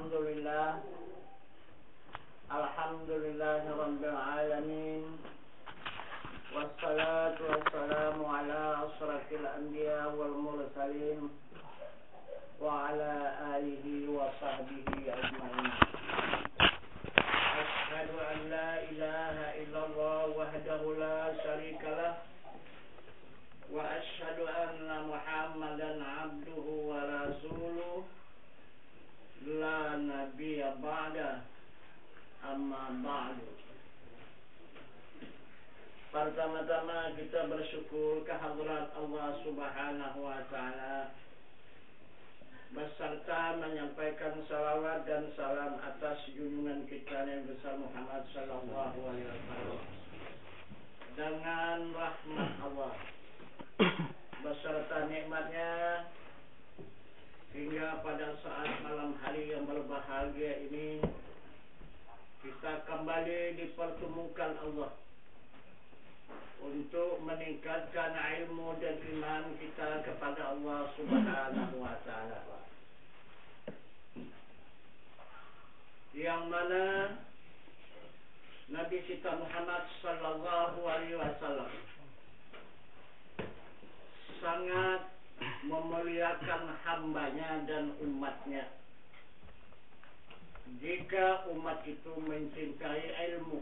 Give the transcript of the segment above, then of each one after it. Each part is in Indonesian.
Alhamdulillah Rabbil alamin. Wassalatu wassalamu ala asrafil anbiya wal mursalin wa ala alihi wa sahbihi ajma'in. Ashhadu an la ilaha illallah wahdahu la syarikalah wa ashhadu anna Muhammadan abduhu wa rasuluh la nabiyya ba'da, amma ba'du. Pertama-tama kita bersyukur kehadirat Allah Subhanahu wa taala beserta menyampaikan salawat dan salam atas junjungan kita yang besar Muhammad sallallahu alaihi wasallam dengan rahmat Allah beserta nikmatnya hingga pada saat malam hari yang berbahagia ini kita kembali dipertemukan Allah untuk meningkatkan ilmu dan iman kita kepada Allah Subhanahu wa taala, yang mana Nabi kita Muhammad sallallahu alaihi wasallam sangat memuliakan hambanya dan umatnya jika umat itu mencintai ilmu,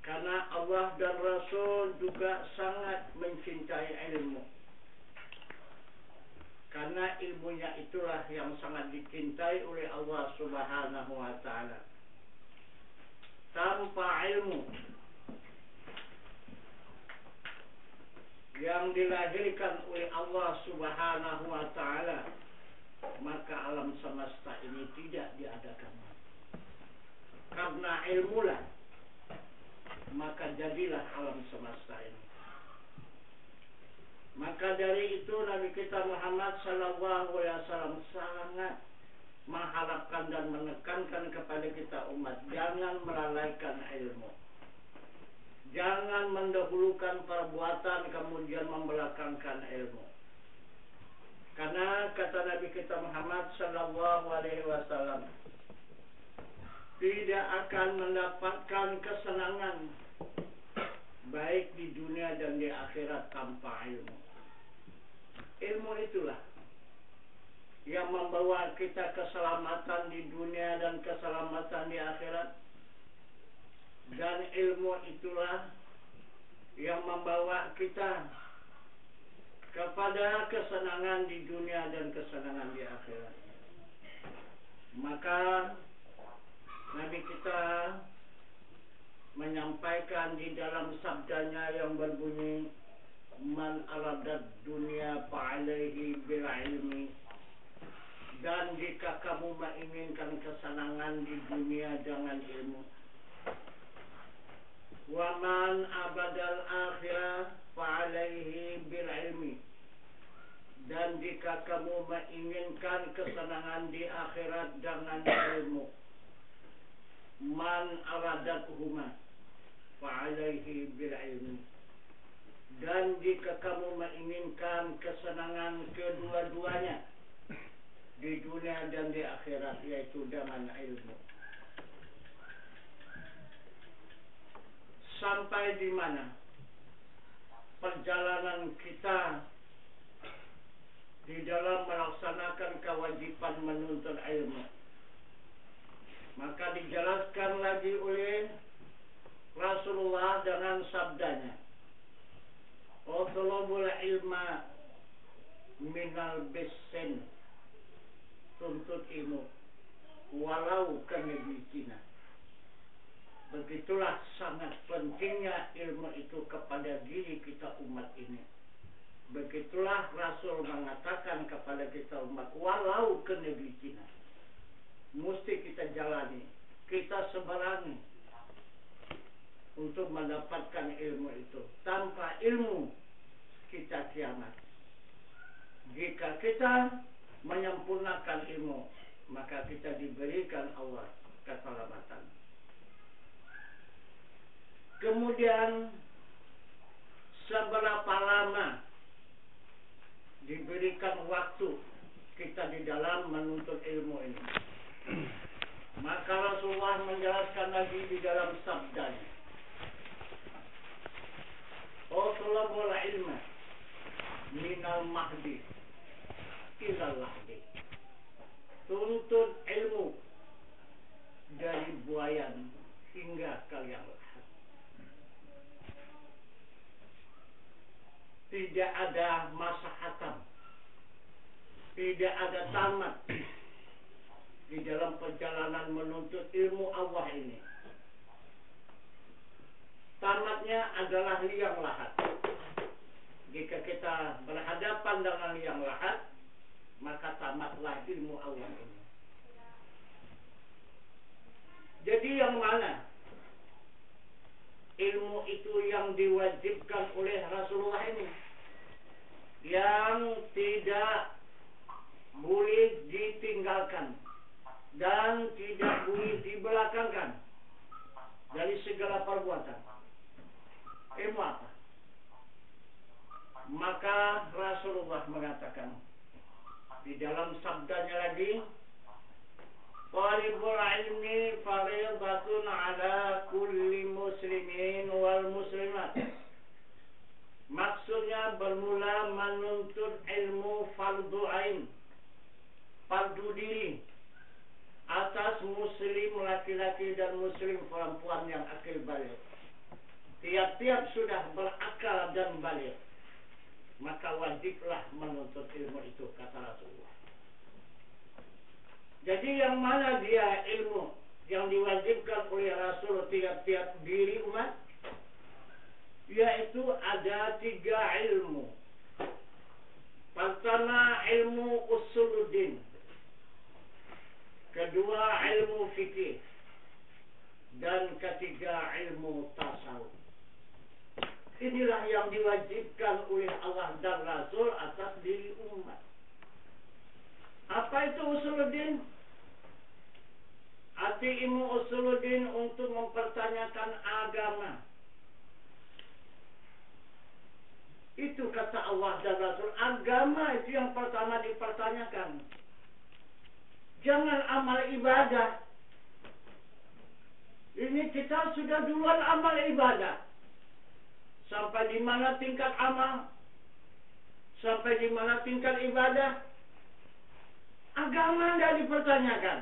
karena Allah dan Rasul juga sangat mencintai ilmu, karena ilmunya itulah yang sangat dicintai oleh Allah Subhanahu wa taala. Tanpa ilmu yang dilahirkan oleh Allah Subhanahu wa taala, maka alam semesta ini tidak diadakan. Karena ilmulah maka jadilah alam semesta ini. Maka dari itu Nabi kita Muhammad sallallahu alaihi wasallam sangat mengharapkan dan menekankan kepada kita umat, jangan melalaikan ilmu. Jangan mendahulukan perbuatan kemudian membelakangkan ilmu. Karena kata Nabi kita Muhammad sallallahu alaihi wasallam, tidak akan mendapatkan kesenangan baik di dunia dan di akhirat tanpa ilmu. Ilmu itulah yang membawa kita keselamatan di dunia dan keselamatan di akhirat. Dan ilmu itulah yang membawa kita kepada kesenangan di dunia dan kesenangan di akhirat. Maka Nabi kita menyampaikan di dalam sabdanya yang berbunyi, man aradad dunia fa'alaihi bil ilmi. Dan jika kamu menginginkan kesenangan di dunia dengan ilmu. Wa man abadal akhirah fa'alaihi bil ilmi. Dan jika kamu menginginkan kesenangan di akhirat dengan ilmu. Man aradatuhuma fa'alaihi bil ilmi. Dan jika kamu menginginkan kesenangan kedua-duanya di dunia dan di akhirat, yaitu dengan ilmu. Sampai di mana perjalanan kita di dalam melaksanakan kewajiban menuntut ilmu. Maka dijelaskan lagi oleh Rasulullah dengan sabdanya, "Utlubul ilma minal bisin." Tuntut ilmu walau ke negeri Cina. Begitulah sangat pentingnya ilmu itu kepada diri kita umat ini. Begitulah Rasul mengatakan kepada kita umat, walau ke negeri Cina. Mesti kita jalani, kita seberangi untuk mendapatkan ilmu itu. Tanpa ilmu kita kiamat. Jika kita menyempurnakan ilmu, maka kita diberikan Allah keselamatan. Kemudian seberapa lama diberikan waktu kita di dalam menuntut ilmu ini. Maka Rasulullah menjelaskan lagi di dalam sabdanya, "Utlubul ilma minal mahdi ilal lahdi." Tuntut ilmu dari buayan hingga kalian lahat. Tidak ada masa hatam, tidak ada tamat di dalam perjalanan menuntut ilmu Allah ini. Tamatnya adalah liang lahat. Jika kita berhadapan dengan liang lahat, maka tamatlah ilmu Allah ini. Jadi yang mana ilmu itu yang diwajibkan oleh Rasulullah ini, yang tidak boleh ditinggalkan dan tidak boleh dibelakangkan dari segala perbuatan. Ilmu apa? Maka Rasulullah mengatakan di dalam sabdanya lagi, "Talibul ilmi fariidatun ala kulli muslimin wal muslimat." Maksudnya bermula menuntut ilmu fardu ain, fardu diri atas muslim laki-laki dan muslim perempuan yang akil baligh. Tiap-tiap sudah berakal dan baligh, maka wajiblah menuntut ilmu itu, kata Rasulullah. Jadi yang mana dia ilmu yang diwajibkan oleh Rasul tiap-tiap diri umat? Yaitu ada 3 ilmu. Pertama, ilmu usuluddin. Kedua, ilmu fikih. Dan ketiga, ilmu tasawuf. Inilah yang diwajibkan oleh Allah dan Rasul atas diri umat. Apa itu usuluddin? Arti ilmu usuluddin untuk mempertanyakan agama. Itu kata Allah dan Rasul. Agama itu yang pertama dipertanyakan. Jangan amal ibadah. Ini kita sudah duluan amal ibadah. Sampai di mana tingkat amal? Sampai di mana tingkat ibadah? Agama tidak dipertanyakan.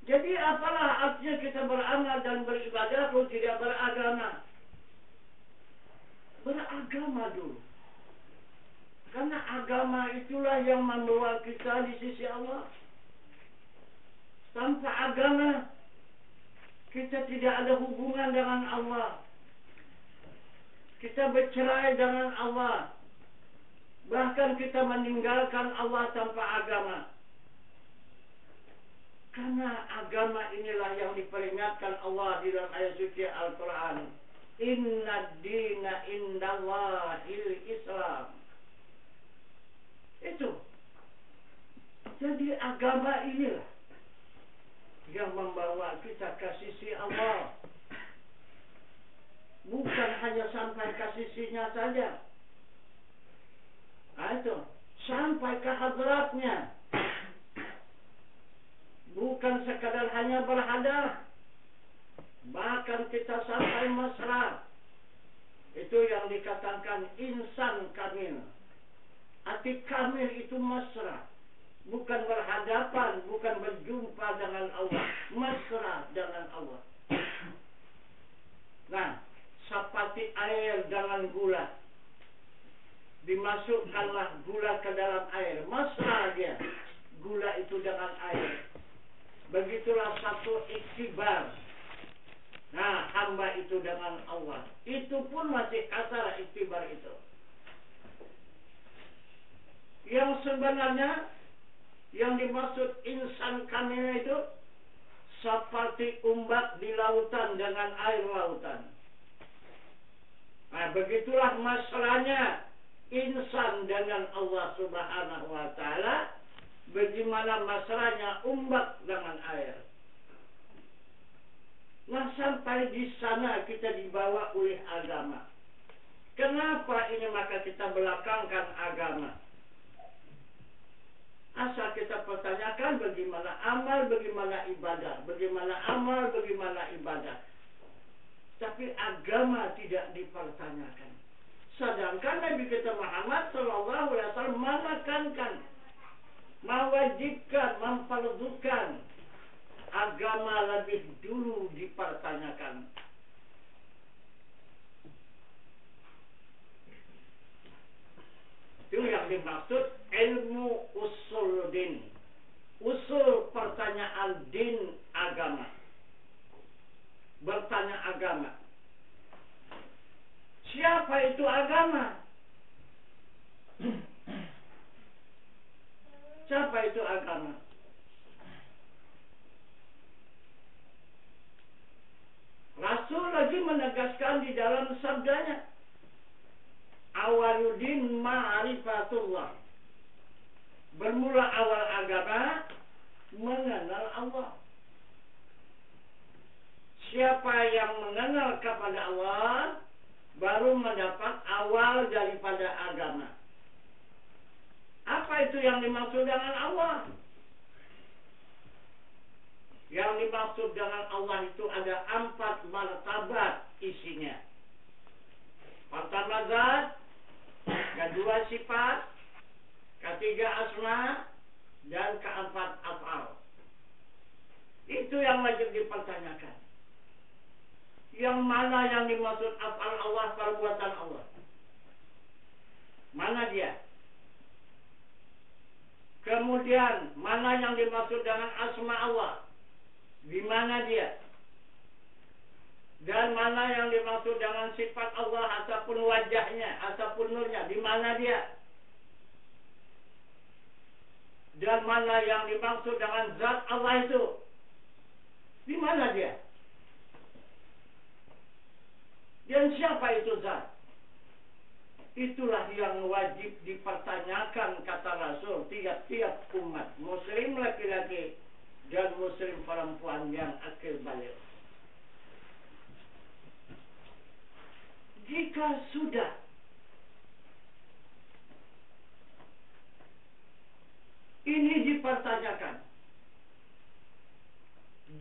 Jadi apalah artinya kita beramal dan beribadah kalau tidak beragama? Beragama dulu. Karena agama itulah yang membawa kita di sisi Allah. Tanpa agama, kita tidak ada hubungan dengan Allah. Kita bercerai dengan Allah. Bahkan kita meninggalkan Allah tanpa agama. Karena agama inilah yang diperingatkan Allah di dalam ayat suci Al-Quran. Inna dina indallahil Islam. Itu. Jadi agama inilah yang membawa kita ke sisi Allah. Bukan hanya sampai ke sisinya saja. Nah, itu. Sampai ke hadratnya. Bukan sekadar hanya berhadap. Bahkan kita sampai mesra. Itu yang dikatakan insan kamil. Arti kamil itu mesra. Bukan berhadapan, bukan berjumpa dengan Allah. Mesra dengan Allah. Nah, seperti air dengan gula. Dimasukkanlah gula ke dalam air. Mesra dia. Gula itu dengan air. Begitulah satu iktibar. Nah, hamba itu dengan Allah. Itu pun masih kasar iktibar itu. Yang sebenarnya yang dimaksud insan kamil itu seperti ombak di lautan dengan air lautan. Nah, begitulah masalahnya insan dengan Allah Subhanahu wa Ta'ala. Bagaimana masalahnya ombak dengan air. Nah, sampai di sana kita dibawa oleh agama. Kenapa ini maka kita belakangkan agama? Asal kita pertanyakan bagaimana amal, bagaimana ibadah, bagaimana amal, bagaimana ibadah. Tapi agama tidak dipertanyakan. Sedangkan Nabi kita Muhammad Sallallahu Alaihi Wasallam menekankan, mewajibkan, memperdukan agama lebih dulu dipertanyakan. Itu yang dimaksud ilmu usul din. Usul pertanyaan din agama. Bertanya agama. Siapa itu agama? Siapa itu agama? Rasul lagi menegaskan di dalam sabdanya, awaludin ma'rifatullah. Bermula awal agama mengenal Allah. Siapa yang mengenal kepada Allah baru mendapat awal daripada agama. Apa itu yang dimaksud dengan Allah? Yang dimaksud dengan Allah itu ada 4 martabat isinya. Pertama zat, kedua sifat, ketiga asma, dan keempat af'al. Itu yang wajib dipertanyakan. Yang mana yang dimaksud af'al Allah, perbuatan Allah? Mana dia? Kemudian, mana yang dimaksud dengan asma Allah? Di mana dia? Dan mana yang dimaksud dengan sifat Allah ataupun wajahnya, ataupun nurnya? Di mana dia? Dan mana yang dimaksud dengan zat Allah itu? Di mana dia? Dan siapa itu zat? Itulah yang wajib dipertanyakan, kata Rasul, tiap-tiap umat muslim laki-laki dan muslim perempuan yang akil balik. Jika sudah ini dipertanyakan,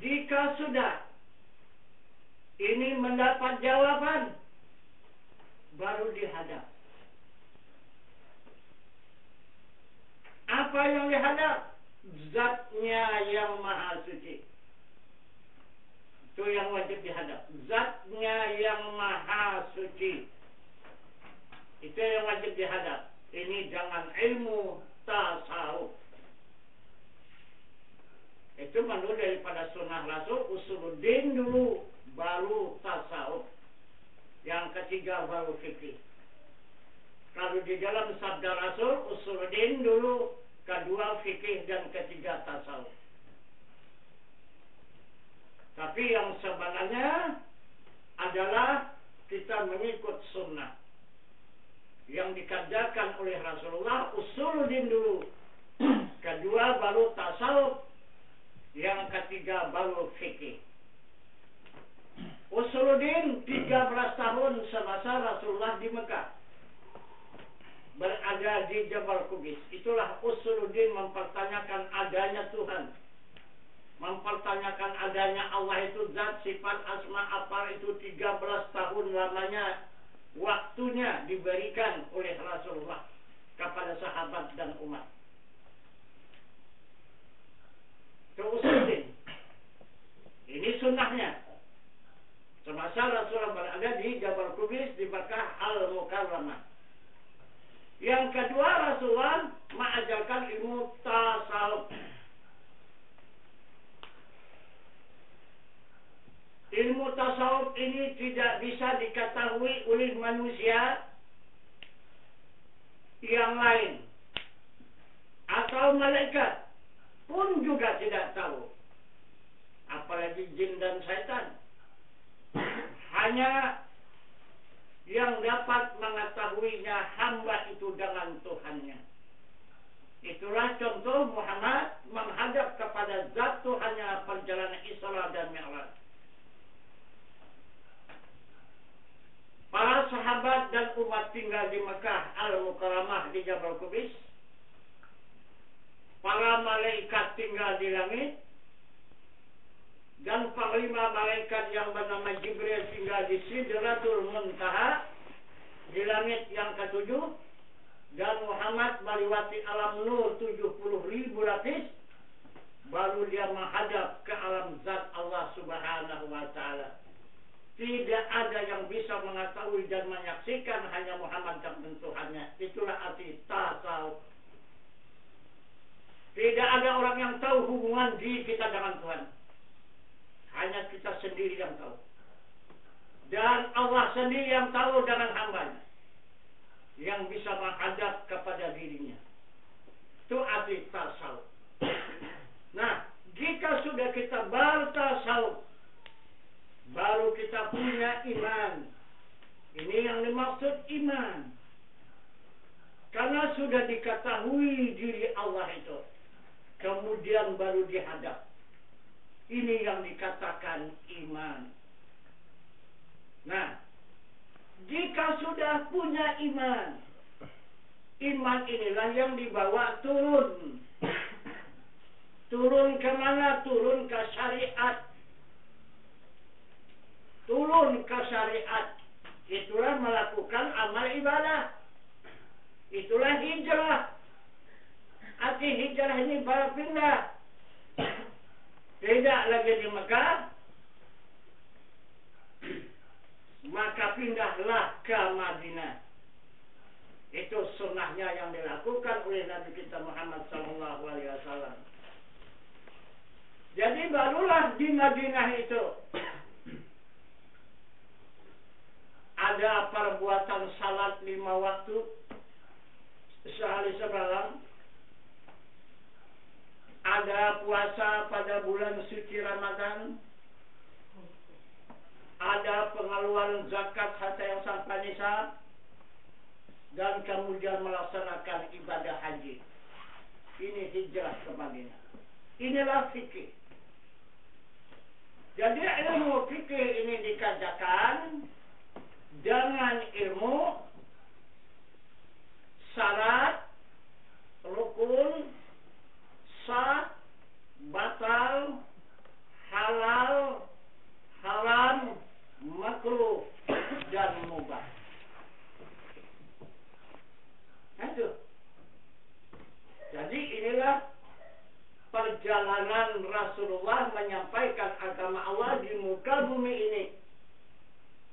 jika sudah ini mendapat jawaban, baru dihadap. Apa yang dihadap? Zatnya yang maha suci. Itu yang wajib dihadap. Zatnya yang maha suci. Itu yang wajib dihadap. Ini jangan ilmu tasawuf. Itu menurut daripada sunnah Rasul, usuluddin dulu, baru tasawuf. Yang ketiga baru fikih. Kalau di dalam sabda Rasul, usuluddin dulu, kedua fikih, dan ketiga tasawuf. Tapi yang sebenarnya adalah kita mengikut sunnah yang dikerjakan oleh Rasulullah. Usuluddin dulu, kedua baru tasawuf, yang ketiga baru fikih. Usuluddin 13 tahun semasa Rasulullah di Mekah, berada di Jabal Qubis. Itulah usuluddin, mempertanyakan adanya Tuhan, mempertanyakan adanya Allah itu zat, sifat, asma, apa itu 13 tahun lamanya waktunya diberikan oleh Rasulullah kepada sahabat dan umat. Itu usuluddin. Ini sunnahnya. Semasa Rasulullah berada di Jabal Qubis di Makkah Al-Mukarramah. Yang kedua, Rasulullah mengajarkan ilmu tasawuf. Ilmu tasawuf ini tidak bisa diketahui oleh manusia yang lain, atau malaikat pun juga tidak tahu, apalagi jin dan syaitan. Hanya yang dapat mengetahuinya hamba itu dengan Tuhannya. Itulah contoh Muhammad menghadap kepada zat Tuhannya perjalanan Isra dan Mi'raj. Para sahabat sahabat dan umat tinggal di Mekah Al-Mukarramah di Jabal Qubis. Para malaikat tinggal di langit. Dan panglima malaikat yang bernama Jibril tinggal di Sidratul Muntaha, di langit yang ketujuh. Dan Muhammad melewati alam nur 70.000 lapis, baru dia menghadap ke alam zat Allah Subhanahu wa Ta'ala. Tidak ada yang bisa mengetahui dan menyaksikan, hanya Muhammad dan Tuhannya. Itulah arti tasawuf. Tidak ada orang yang tahu hubungan diri kita dengan Tuhan. Hanya kita sendiri yang tahu. Dan Allah sendiri yang tahu dengan hambanya, yang bisa menghadap kepada dirinya. Itu arti tasawuf. Nah, jika sudah kita bertasawuf, baru kita punya iman. Ini yang dimaksud iman. Karena sudah diketahui diri Allah itu, kemudian baru dihadap. Ini yang dikatakan iman. Nah, jika sudah punya iman, iman inilah yang dibawa turun. Turun kemana? Turun ke syariat. Turun ke syariat. Itulah melakukan amal ibadah. Itulah hijrah. Arti hijrah ini berpindah. Tidak lagi di Mekah, maka pindahlah ke Madinah. Itu sunnahnya yang dilakukan oleh Nabi kita Muhammad SAW. Jadi barulah di Madinah itu ada perbuatan salat 5 waktu sehari semalam. Ada puasa pada bulan suci Ramadan. Ada pengeluaran zakat harta yang sampai nisab. Dan kemudian melaksanakan ibadah haji. Ini hijrah ke Madinah. Inilah fikih. Jadi ilmu fikih ini dikajakan dengan ilmu syarat, rukun, sah, batal, halal, haram, makruh, dan mubah. Itu. Jadi inilah perjalanan Rasulullah menyampaikan agama Allah di muka bumi ini,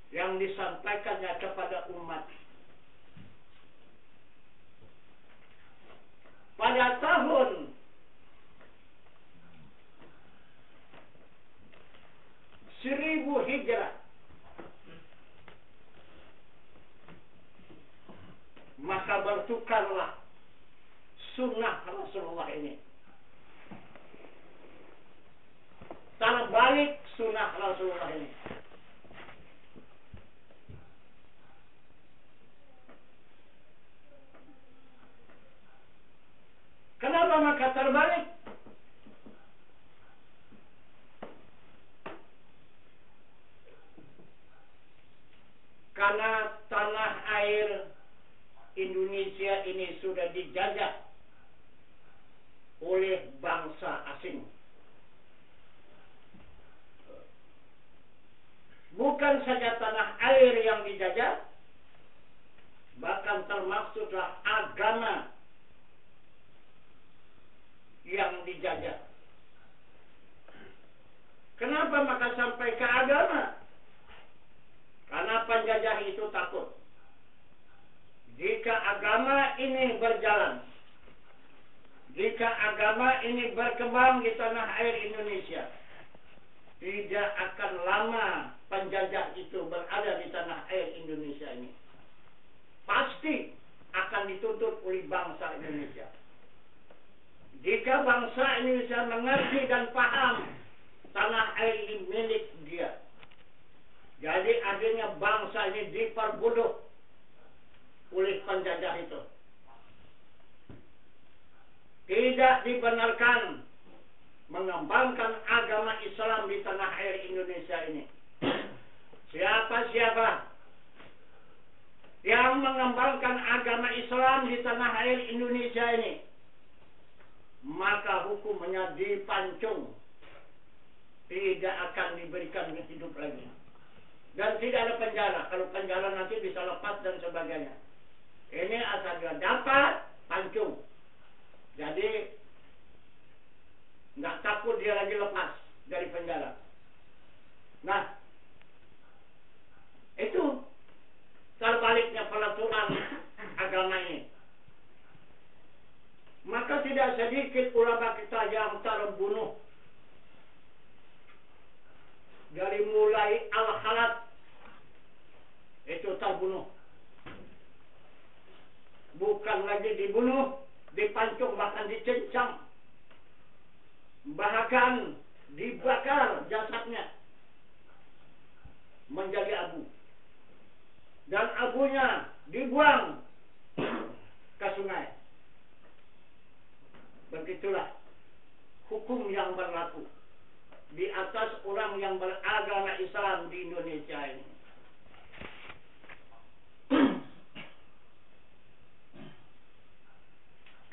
yang disampaikannya kepada umat. Pada tahun 1000 Hijrah, maka bertukarlah sunnah Rasulullah ini. Terbalik sunnah Rasulullah ini. Kenapa maka terbalik? Karena tanah air Indonesia ini sudah dijajah oleh bangsa asing. Bukan saja tanah air yang dijajah, bahkan termaksudlah agama yang dijajah. Kenapa maka sampai ke agama? Karena penjajah itu takut. Jika agama ini berjalan, jika agama ini berkembang di tanah air Indonesia, tidak akan lama penjajah itu berada di tanah air Indonesia ini. Pasti akan dituntut oleh bangsa Indonesia. Jika bangsa Indonesia mengerti dan paham tanah air ini milik dia, jadi akhirnya bangsa ini diperbudak oleh penjajah itu. Tidak dibenarkan mengembangkan agama Islam di tanah air Indonesia ini. Siapa-siapa yang mengembangkan agama Islam di tanah air Indonesia ini, maka hukumnya dipancung, tidak akan diberikan hidup lagi, dan tidak ada penjara. Kalau penjara nanti bisa lepas dan sebagainya. Ini asal dia dapat pancung, jadi nggak takut dia lagi lepas dari penjara. Nah, itu terbaliknya peraturan agama ini. Maka tidak sedikit ulama kita yang terbunuh. Dari mulai Al-Khalat itu terbunuh. Bukan lagi dibunuh, dipancung, bahkan dicincang. Bahkan dibakar jasadnya menjadi abu. Dan abunya dibuang ke sungai. Begitulah hukum yang berlaku di atas orang yang beragama Islam di Indonesia ini.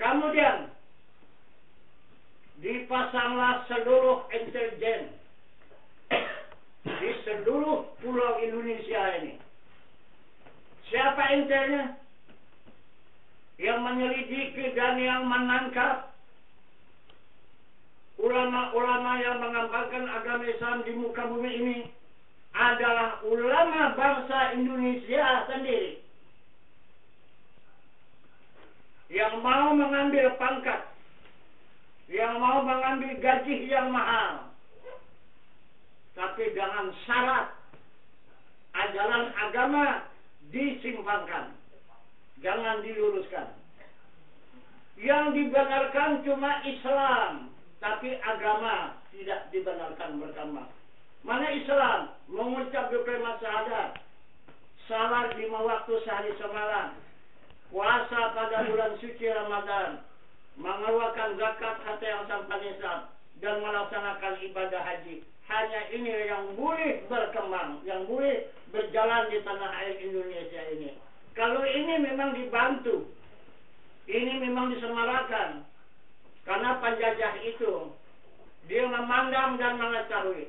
Kemudian dipasanglah seluruh intelijen di seluruh pulau Indonesia ini. Siapa intelnya? Yang menyelidiki dan yang menangkap ulama-ulama yang mengembangkan agama Islam di muka bumi ini adalah ulama bangsa Indonesia sendiri. Yang mau mengambil pangkat, yang mau mengambil gaji yang mahal, tapi dengan syarat ajaran agama disimpangkan, jangan diluruskan. Yang dibenarkan cuma Islam, tapi agama tidak dibenarkan berkembang. Mana Islam mengucap dua kalimat syahadat, salat 5 waktu sehari semalam, puasa pada bulan suci Ramadan, mengeluarkan zakat harta yang sampai nisab, dan melaksanakan ibadah haji. Hanya ini yang boleh berkembang, yang boleh berjalan di tanah air Indonesia ini. Kalau ini memang dibantu, ini memang disemarakan, karena penjajah itu dia memandang dan mengetahui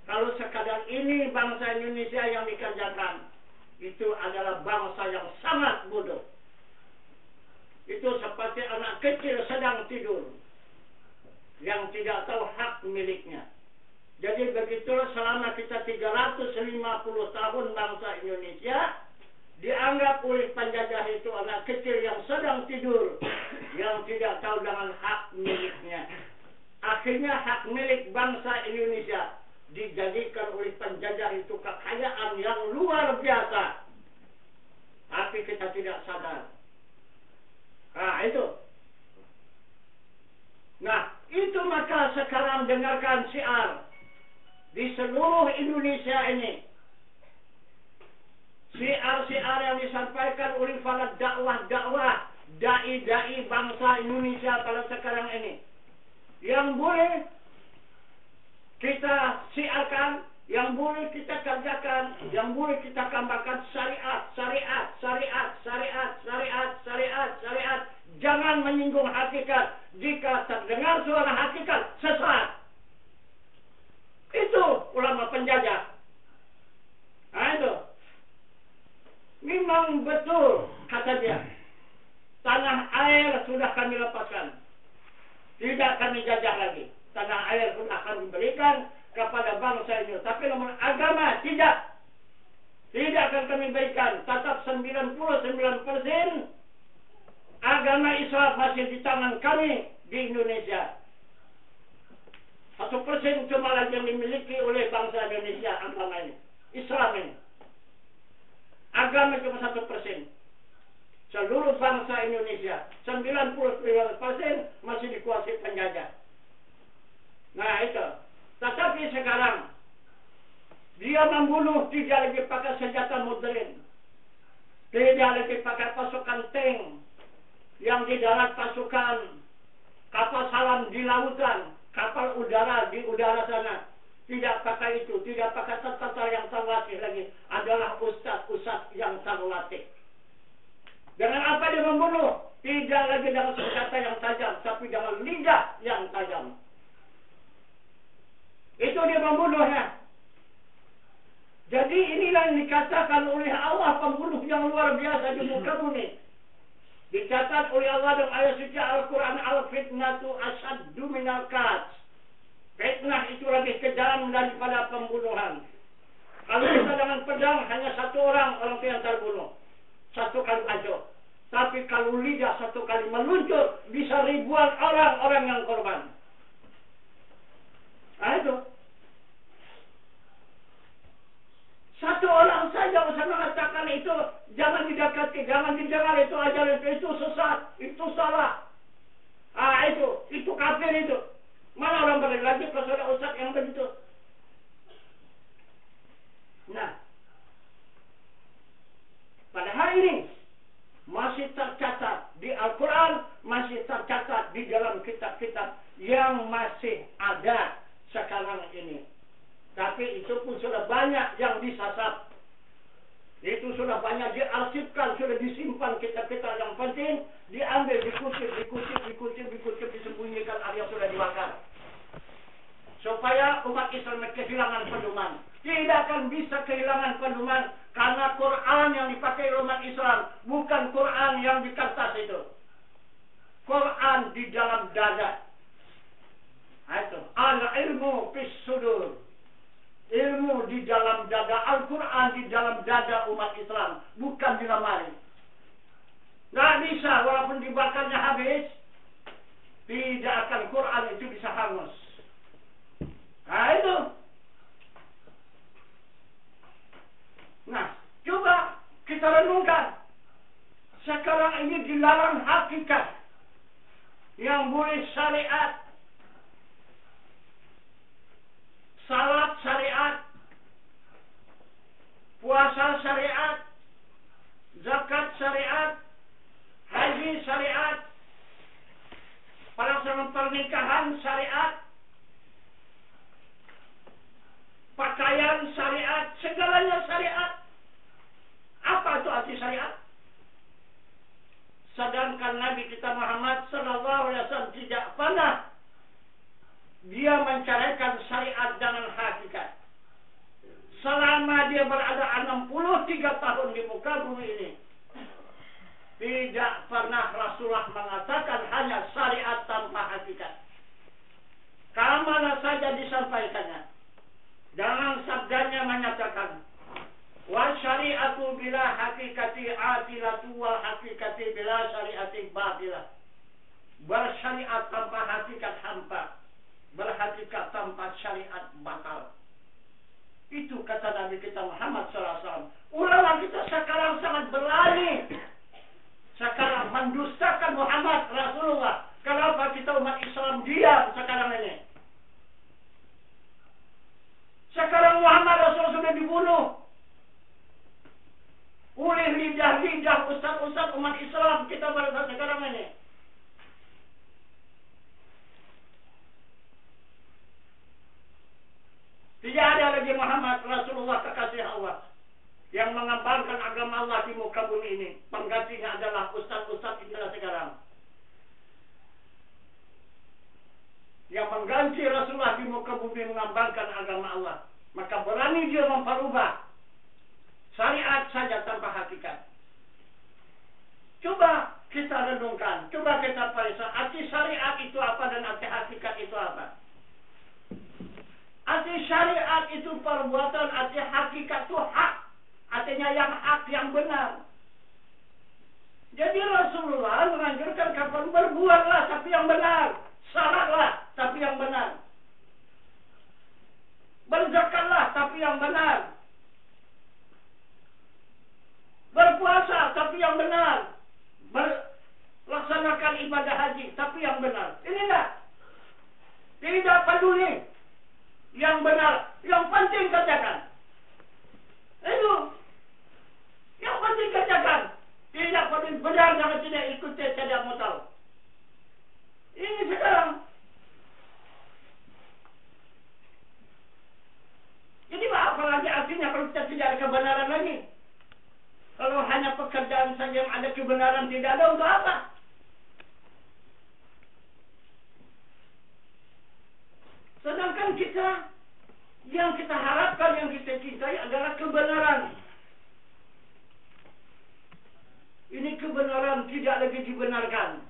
kalau sekadar ini bangsa Indonesia yang dikerjakan, itu adalah bangsa yang sangat bodoh. Itu seperti anak kecil sedang tidur yang tidak tahu hak miliknya. Jadi begitulah selama kita 350 tahun bangsa Indonesia dianggap oleh penjajah itu anak kecil yang sedang tidur, yang tidak tahu dengan hak miliknya. Akhirnya hak milik bangsa Indonesia dijadikan oleh penjajah itu kekayaan yang luar biasa, tapi kita tidak sadar. Nah itu. Nah itu maka sekarang dengarkan syiar di seluruh Indonesia ini. Syiar-syiar yang disampaikan oleh para dakwah-dakwah, dai-dai bangsa Indonesia pada sekarang ini, yang boleh kita syiarkan, yang boleh kita kerjakan, yang boleh kita kembangkan syariat, syariat, syariat, syariat, syariat, syariat, syariat. Jangan menyinggung hakikat. Jika terdengar suara hakikat, sesat. Itu ulama penjajah. Nah itu. Memang betul, kata dia. Tanah air sudah kami lepaskan. Tidak kami jajah lagi. Tanah air sudah kami berikan kepada bangsa ini. Tapi namun agama tidak. Tidak akan kami berikan. Tetap 99% agama Islam masih di tangan kami di Indonesia. 1% cuma lagi yang dimiliki oleh bangsa Indonesia agama ini. Islam ini. Agama cuma 1%. Seluruh bangsa Indonesia 99% masih dikuasai penjajah. Nah itu. Tetapi sekarang dia membunuh, tidak lagi pakai senjata modern, tidak lagi pakai pasukan tank, yang di darat pasukan kapal selam di lautan, kapal udara di udara sana. Tidak pakai itu, tidak pakai tentara yang terlatih lagi. Adalah ustaz-ustaz yang terlatih. Dengan apa dia membunuh? Tidak lagi dengan senjata yang tajam, tapi dengan lidah yang tajam. Itu dia membunuhnya. Jadi inilah yang dikatakan oleh Allah pembunuh yang luar biasa di muka bumi. Dicatat oleh Allah dalam ayat suci Al-Quran, al-fitnatu asyaddu minal qatl. Fitnah itu lebih kejam daripada pembunuhan. Kalau kita dengan pedang hanya satu orang itu yang terbunuh. Satu kali aja. Tapi kalau lidah satu kali meluncur, bisa ribuan orang yang korban. Nah itu. Satu orang saja usah mengatakan itu jangan didekati, jangan didengar itu ajaran itu sesat, itu salah. Itu kafir itu. Mana orang balik lagi ke saudara ustaz yang begitu? Nah, pada hari ini masih tercatat di Al-Quran, masih tercatat di dalam kitab-kitab yang masih ada sekarang ini. Tapi itu pun sudah banyak yang disasar. Itu sudah banyak diarsipkan, sudah disimpan kitab-kitab yang penting, diambil, dikutip, disembunyikan alias sudah dibakar. Supaya umat Islam kehilangan pedoman. Tidak akan bisa kehilangan pedoman karena Quran yang dipakai umat Islam bukan Quran yang di kertas itu. Quran di dalam dada. Itu al-ilmu fis sudur. Ilmu di dalam dada, Al-Quran di dalam dada umat Islam, bukan di lemari. Nggak bisa, walaupun dibakarnya habis, tidak akan Quran itu bisa hangus. Nah itu. Nah, coba kita renungkan. Sekarang ini dilarang hakikat. Yang boleh syariat. Salat syariat, puasa syariat, zakat syariat, haji syariat, pelaksanaan pernikahan syariat, pakaian syariat, segalanya syariat. Apa itu arti syariat? Sedangkan Nabi kita Muhammad sallallahu alaihi wasallam tidak pernah dia mencarikan syariat dengan hakikat. Selama dia berada 63 tahun di muka bumi ini, tidak pernah Rasulullah mengatakan hanya syariat tanpa hakikat. Kemana saja disampaikannya. Dalam sabdanya menyatakan, wa syari'atu bila hakikati atilatu wal hakikati bila syari'ati batilah. Bersyariat tanpa hakikat hampa. Berhakikat tanpa syariat batal. Itu kata Nabi kita Muhammad SAW. Ulama kita sekarang sangat berani. Sekarang mendustakan Muhammad Rasulullah. Kenapa kita umat Islam diam sekarang ini? Sekarang Muhammad Rasulullah sudah dibunuh oleh lidah-lidah ustaz-ustaz umat Islam kita pada sekarang ini. Tidak ada lagi Muhammad Rasulullah kekasih Allah yang mengembangkan agama Allah di muka bumi ini. Penggantinya adalah ustaz-ustaz inilah sekarang. Yang mengganti Rasulullah di muka bumi mengembangkan agama Allah. Maka berani dia memperubah syariat saja tanpa hakikat. Coba kita renungkan, coba kita periksa arti syariat itu apa dan arti hakikat itu apa. Arti syariat itu perbuatan, arti hakikat itu hak. Artinya yang hak, yang benar. Jadi Rasulullah menganjurkan kapan berbuatlah tapi yang benar. Salatlah tapi yang benar. Berzakatlah tapi yang benar. Berpuasa tapi yang benar. Laksanakan ibadah haji tapi yang benar. Inilah. Tidak peduli yang benar, yang penting kerjakan. Itu yang penting kerjakan. Tidak penting benar, jangan tidak ikuti, tidak mau tahu. Ini sekarang. Jadi apa lagi artinya kalau kita tidak ada kebenaran lagi? Kalau hanya pekerjaan saja yang ada kebenaran. kebenaran tidak ada, untuk apa? Sedangkan kita, yang kita harapkan, yang kita cintai adalah kebenaran. Ini kebenaran tidak lagi dibenarkan.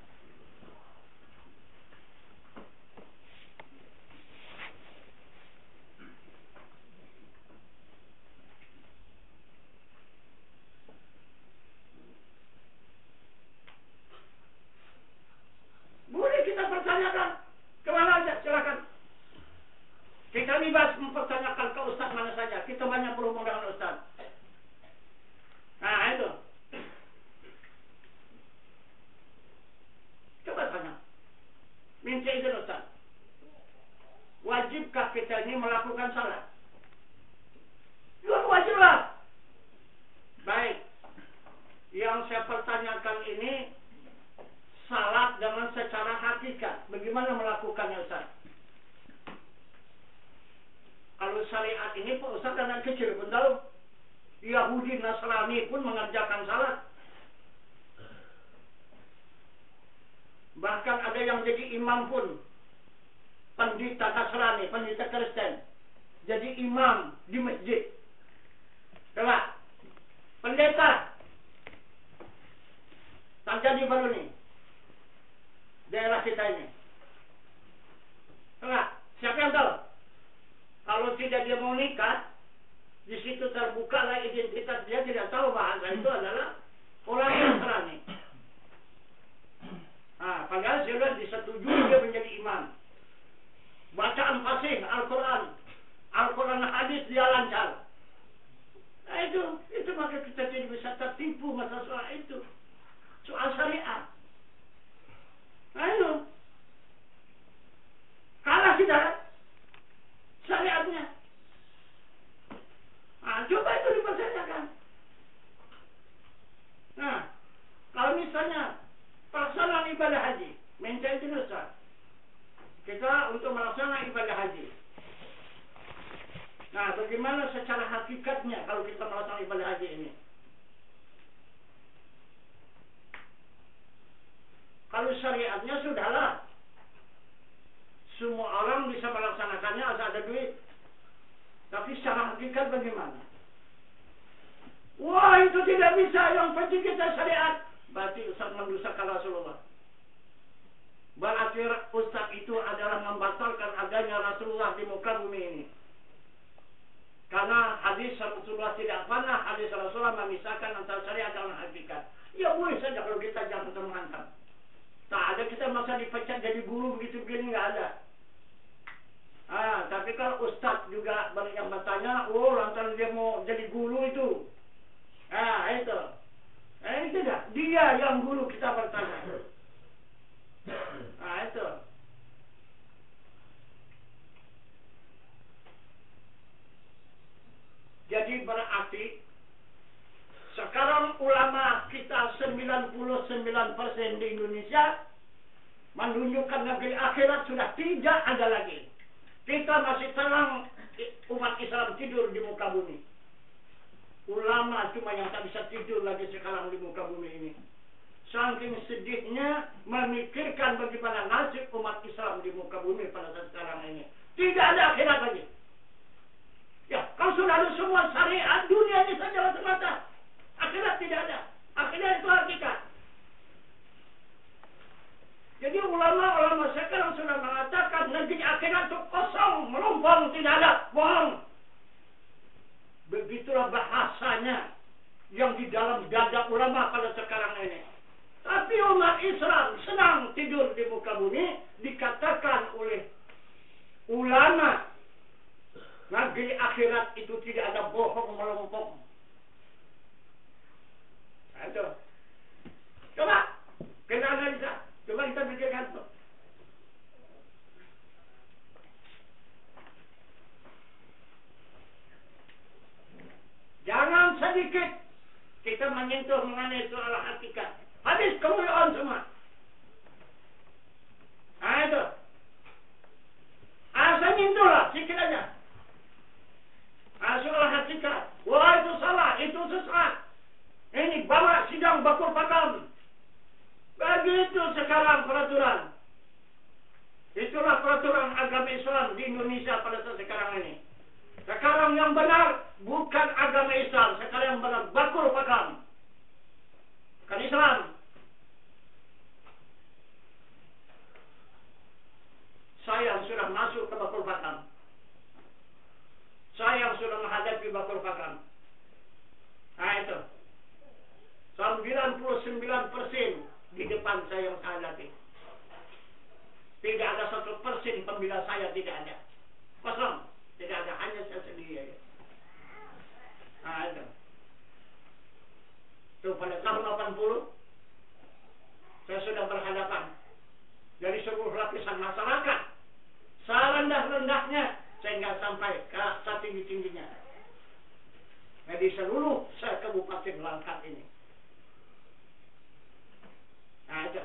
Boleh kita pertanyakan, kemana aja, silakan. Kita bebas mempertanyakan ke ustaz mana saja. Kita banyak berhubung dengan ustaz. Nah, itu. Coba tanya. Minta izin ustaz. Wajibkah kita ini melakukan salat? Ya, wajiblah. Baik. Yang saya pertanyakan ini salat dengan secara hakikat. Bagaimana melakukannya, Ustaz? Kalau syariat ini Pak Ustaz anak kecil pun tahu. Yahudi Nasrani pun mengerjakan salat. Bahkan ada yang jadi imam pun. Pendeta Nasrani, pendeta Kristen. Jadi imam di masjid. Coba. Pendeta. Terjadi baru nih. Daerah kita ini. Coba. Siapa yang tahu? Kalau tidak dia mau nikah, di situ terbukalah identitas dia, tidak tahu bahasa itu adalah orang Nasrani. Nah, padahal sudah disetujui dia menjadi imam. Bacaan fasih Al-Quran, Al-Quran hadis dia lancar. Nah, itu maka kita tidak bisa tertipu masa soal itu. Soal syariat. Nah, itu. Kalah kita syariatnya. Nah, coba itu dipertanyakan. Nah, kalau misalnya pelaksanaan ibadah haji, minta izin Ustaz. Kita untuk melaksanakan ibadah haji. Nah, bagaimana secara hakikatnya kalau kita melaksanakan ibadah haji ini? Kalau syariatnya sudahlah. Semua orang bisa melaksanakannya asal ada duit. Tapi secara hakikat bagaimana? Wah, itu tidak bisa. Yang penting kita syariat. Berarti Ustaz mendustakan Rasulullah. Berarti Ustaz itu adalah membatalkan adanya Rasulullah di muka bumi ini. Karena hadis Rasulullah tidak pernah hadis Rasulullah memisahkan antara syariat dan hakikat. Ya boleh saja kalau kita jangan menghantam. Tak ada kita masa dipecat jadi guru begitu begini, nggak ada. Tapi kalau Ustaz juga banyak yang bertanya, oh lantaran dia mau jadi guru itu. Itu. Ini tidak. Dia yang guru kita bertanya. Itu. Jadi berarti sekarang ulama kita 99% di Indonesia menunjukkan negeri akhirat sudah tidak ada lagi. Kita masih tenang, umat Islam tidur di muka bumi. Ulama cuma yang tak bisa tidur lagi sekarang di muka bumi ini. Saking sedihnya memikirkan bagaimana nasib umat Islam di muka bumi pada saat sekarang ini. Tidak ada akhirat lagi. Ya, kalau sudah ada semua syariat, dunia ini saja semata. Akhirat tidak ada. Akhirat itu hakikat. Jadi ulama-ulama sekarang sudah mengatakan negeri akhirat itu kosong, melompong, tidak ada, bohong. Begitulah bahasanya yang di dalam dada ulama pada sekarang ini. Tapi umat Islam senang tidur di muka bumi, dikatakan oleh ulama negeri akhirat itu tidak ada, bohong, melompong. Itu. Coba kita analisa. Coba kita pikirkan tuh. Jangan sedikit kita menyentuh mengenai soal hakikat. Habis kemuliaan semua. Itu. Saya nyentuhlah sedikit aja. Soal hakikat. Wah, itu salah, itu sesat. Ini bawa sidang bakul pakam. sekarang yang benar bukan agama Islam. Sekarang yang benar Bakur Fakam. Bukan Islam. Saya yang sudah masuk ke Bakur Fakam. Saya yang sudah menghadapi Bakur Fakam. Nah itu. 99% di depan saya yang saya hadapi. Tidak ada 1% pembela saya, tidak ada. Kosong. Tidak ada, hanya saya sendiri aja. Nah itu. Itu pada tahun 80 saya sudah berhadapan dari seluruh lapisan masyarakat. Serendah-rendahnya saya nggak sampai ke setinggi-tingginya. Nah, di seluruh Kabupaten Langkat ini. Nah itu.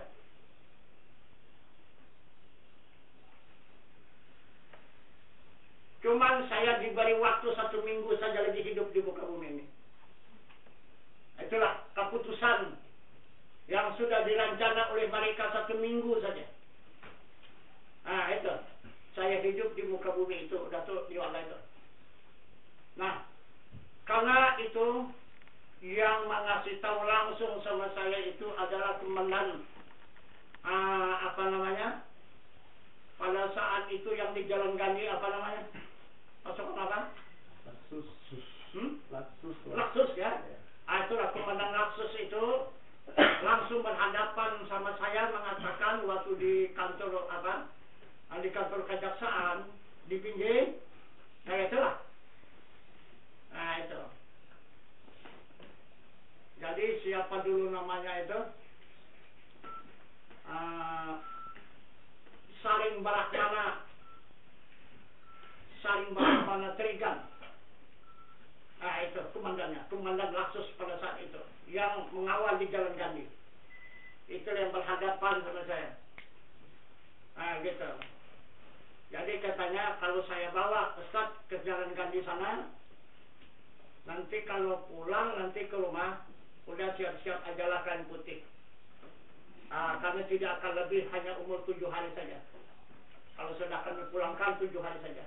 Cuman saya diberi waktu 1 minggu saja lagi hidup di muka bumi ini. Itulah keputusan yang sudah dirancana oleh mereka 1 minggu saja. Nah itu. Saya hidup di muka bumi itu. Datuk di Allah itu. Nah. Karena itu yang mengasih tahu langsung sama saya itu adalah komandan pada saat itu yang di Jalan Gandhi pasukan apa? Laksus ya. Itulah komandan Laksus itu langsung berhadapan sama saya mengatakan waktu di kantor di kantor kejaksaan di pinggir. Nah itulah. Nah itu. Jadi siapa dulu namanya itu? Saring Barakmana Trigan. Nah itu komandannya, komandan Laksus pada saat itu yang mengawal di Jalan Gandhi. Itu yang berhadapan sama saya. Nah gitu. Jadi katanya kalau saya bawa Ustaz ke Jalan Gandhi sana, nanti kalau pulang nanti ke rumah udah siap-siap ajalah kain putih. Karena tidak akan lebih, hanya umur 7 hari saja. Kalau sudah akan dipulangkan 7 hari saja.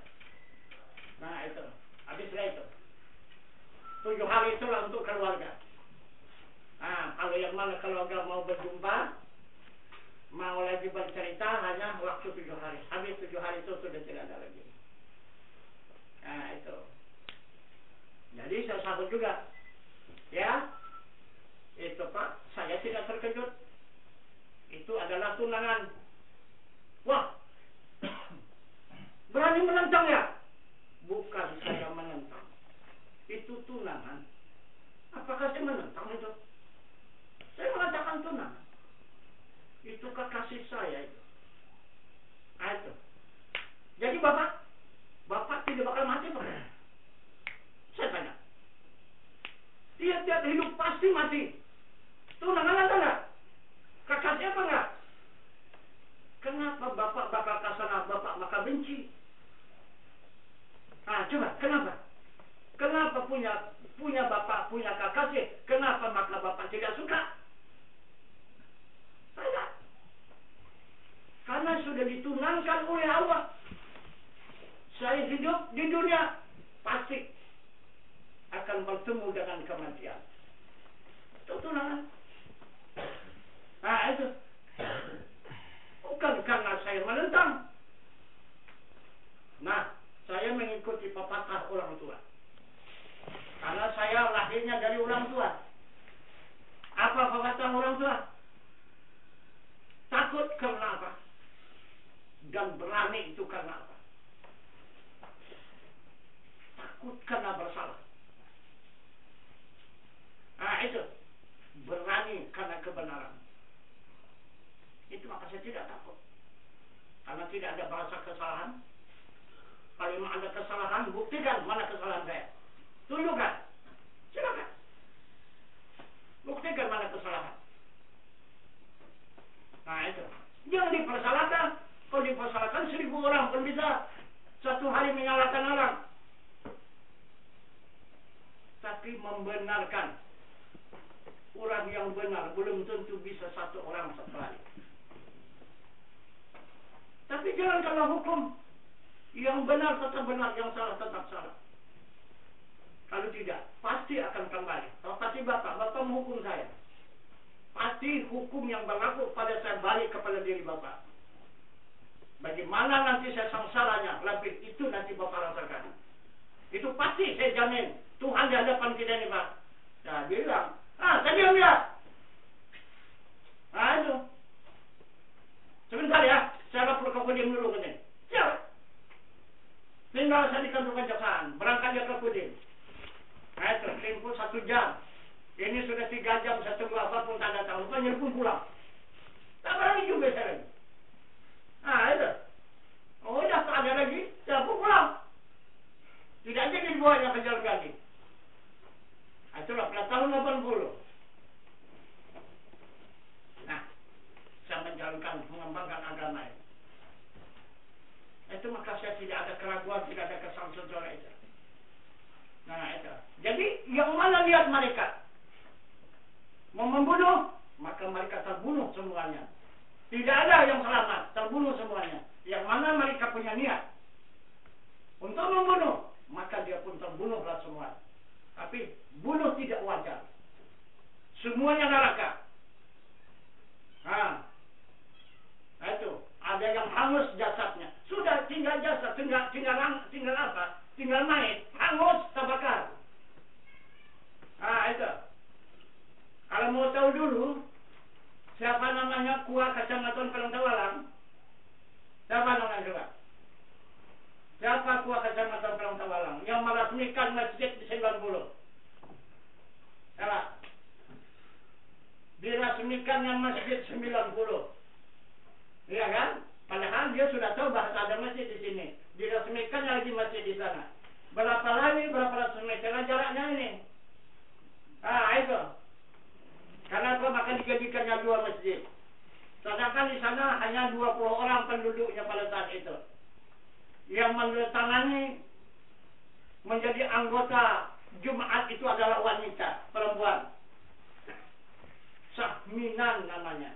Nah itu, habislah itu. 7 hari itulah untuk keluarga. Kalau yang mana keluarga mau berjumpa, mau lagi bercerita, hanya waktu 7 hari. Habis 7 hari itu sudah tidak ada lagi. Nah itu. Jadi saya sambut juga. Ya, itu Pak, saya tidak terkejut. Itu adalah tunangan. Wah, berani menentang ya? Bukan saya menentang. Itu tunangan. Apakah saya menentang itu? Saya mengatakan tunangan. Itu kekasih saya itu. Nah itu. Jadi Bapak tidak bakal mati Pak. Saya tanya. Tiap-tiap hidup pasti mati. Tunangan ada nggak? Kekasih apa nggak? Kenapa Bapak bakal kasana, Bapak maka benci? Coba, kenapa? Kenapa punya Bapak, punya kekasih, kenapa maka Bapak tidak suka? Tidak. Karena sudah ditunangkan oleh Allah. Saya hidup di dunia, pasti akan bertemu dengan kematian. Itu tunangan. Itu. Bukan karena saya menentang. Nah, saya mengikuti pepatah orang tua. Karena saya lahirnya dari orang tua. Apa pepatah orang tua? Takut karena apa? Dan berani itu karena apa? Takut karena bersalah. Itu. Berani karena kebenaran. Itu maka saya tidak takut. Karena tidak ada bahasa kesalahan. Kalau memang ada kesalahan, buktikan mana kesalahan saya. Tunjukkan. Silakan. Buktikan mana kesalahan. Itu. Jangan dipersalahkan. Kalau dipersalahkan 1000 orang pun bisa satu hari menyalahkan orang. Tapi membenarkan orang yang benar belum tentu bisa satu orang satu hari. Tapi jangan kalau hukum yang benar tetap benar, yang salah tetap salah. Kalau tidak, pasti akan kembali. Kalau pasti Bapak menghukum saya. Pasti hukum yang berlaku pada saya balik kepada diri Bapak. Bagaimana nanti saya sengsaranya, lebih itu nanti Bapak rasakan. Itu pasti saya jamin. Tuhan di hadapan kita ini, Pak. Saya bilang, saya diam ya. Itu. Sebentar ya, saya lapor ke Kodim dulu ke sini. Siap. Tinggal saya di kantor kejaksaan, berangkat dia ke Kodim. Itu, tempuh 1 jam. Ini sudah 3 jam, saya tunggu apapun tak datang. Rupanya pun pulang. Tak berani juga saya lagi. Itu. Oh, dah tak ada lagi. Saya pun pulang. Tidak jadi dibawanya ke jalan kaki. Itulah pada tahun 80. Nah, saya menjalankan, mengembangkan agama ini. Itu maka saya tidak ada keraguan, tidak ada kesangsian itu. Nah, itu. Jadi, yang mana lihat mereka mau membunuh, maka mereka terbunuh semuanya. Tidak ada yang selamat, terbunuh semuanya. Yang mana mereka punya niat untuk membunuh, maka dia pun terbunuhlah semua. Tapi bunuh tidak wajar. Semuanya neraka. Itu. Ada yang hangus jasadnya. Sudah tinggal jasad, tinggal apa? Tinggal mayat, hangus, terbakar. Itu. Kalau mau tahu dulu, siapa namanya Kua Kecamatan Pelangtawalang? Siapa namanya coba? Siapa Kua Kecamatan Pelangtawalang yang meresmikan masjid di 90? Siapa? Diresmikannya masjid 90. Iya kan? Padahal dia sudah tahu bahwa ada masjid di sini. Diresmikannya lagi masjid di sana. Berapa ratus meter jaraknya ini? Itu. Karena apa? Maka dijadikannya 2 masjid. Sedangkan di sana hanya 20 orang penduduknya pada saat itu. Yang menandatangani menjadi anggota Jumat itu adalah wanita, perempuan. Sahminan namanya.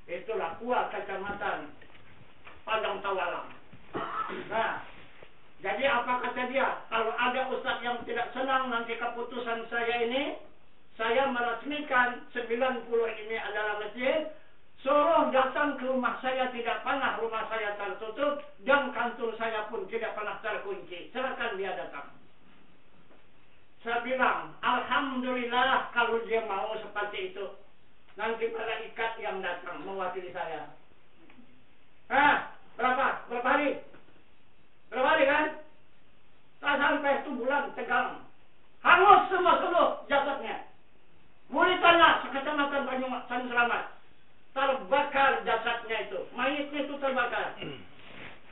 Itulah Kua Kecamatan Padang Tawalang. Nah, jadi apa kata dia? Kalau ada ustaz yang tidak senang nanti keputusan saya ini, saya meresmikan 90 ini adalah masjid. Suruh datang ke rumah saya, tidak pernah rumah saya tertutup, dan kantor saya pun tidak pernah terkunci. Silakan dia datang. Saya bilang, alhamdulillah kalau dia mau seperti itu. Nanti malaikat yang datang mewakili saya. Berapa hari? Berapa hari kan? Tak sampai 1 bulan tegang. Hangus semua seluruh jasadnya. Mulai tanya sekecamatan Banyumas Selamat. Terbakar jasadnya itu. Mayatnya itu terbakar.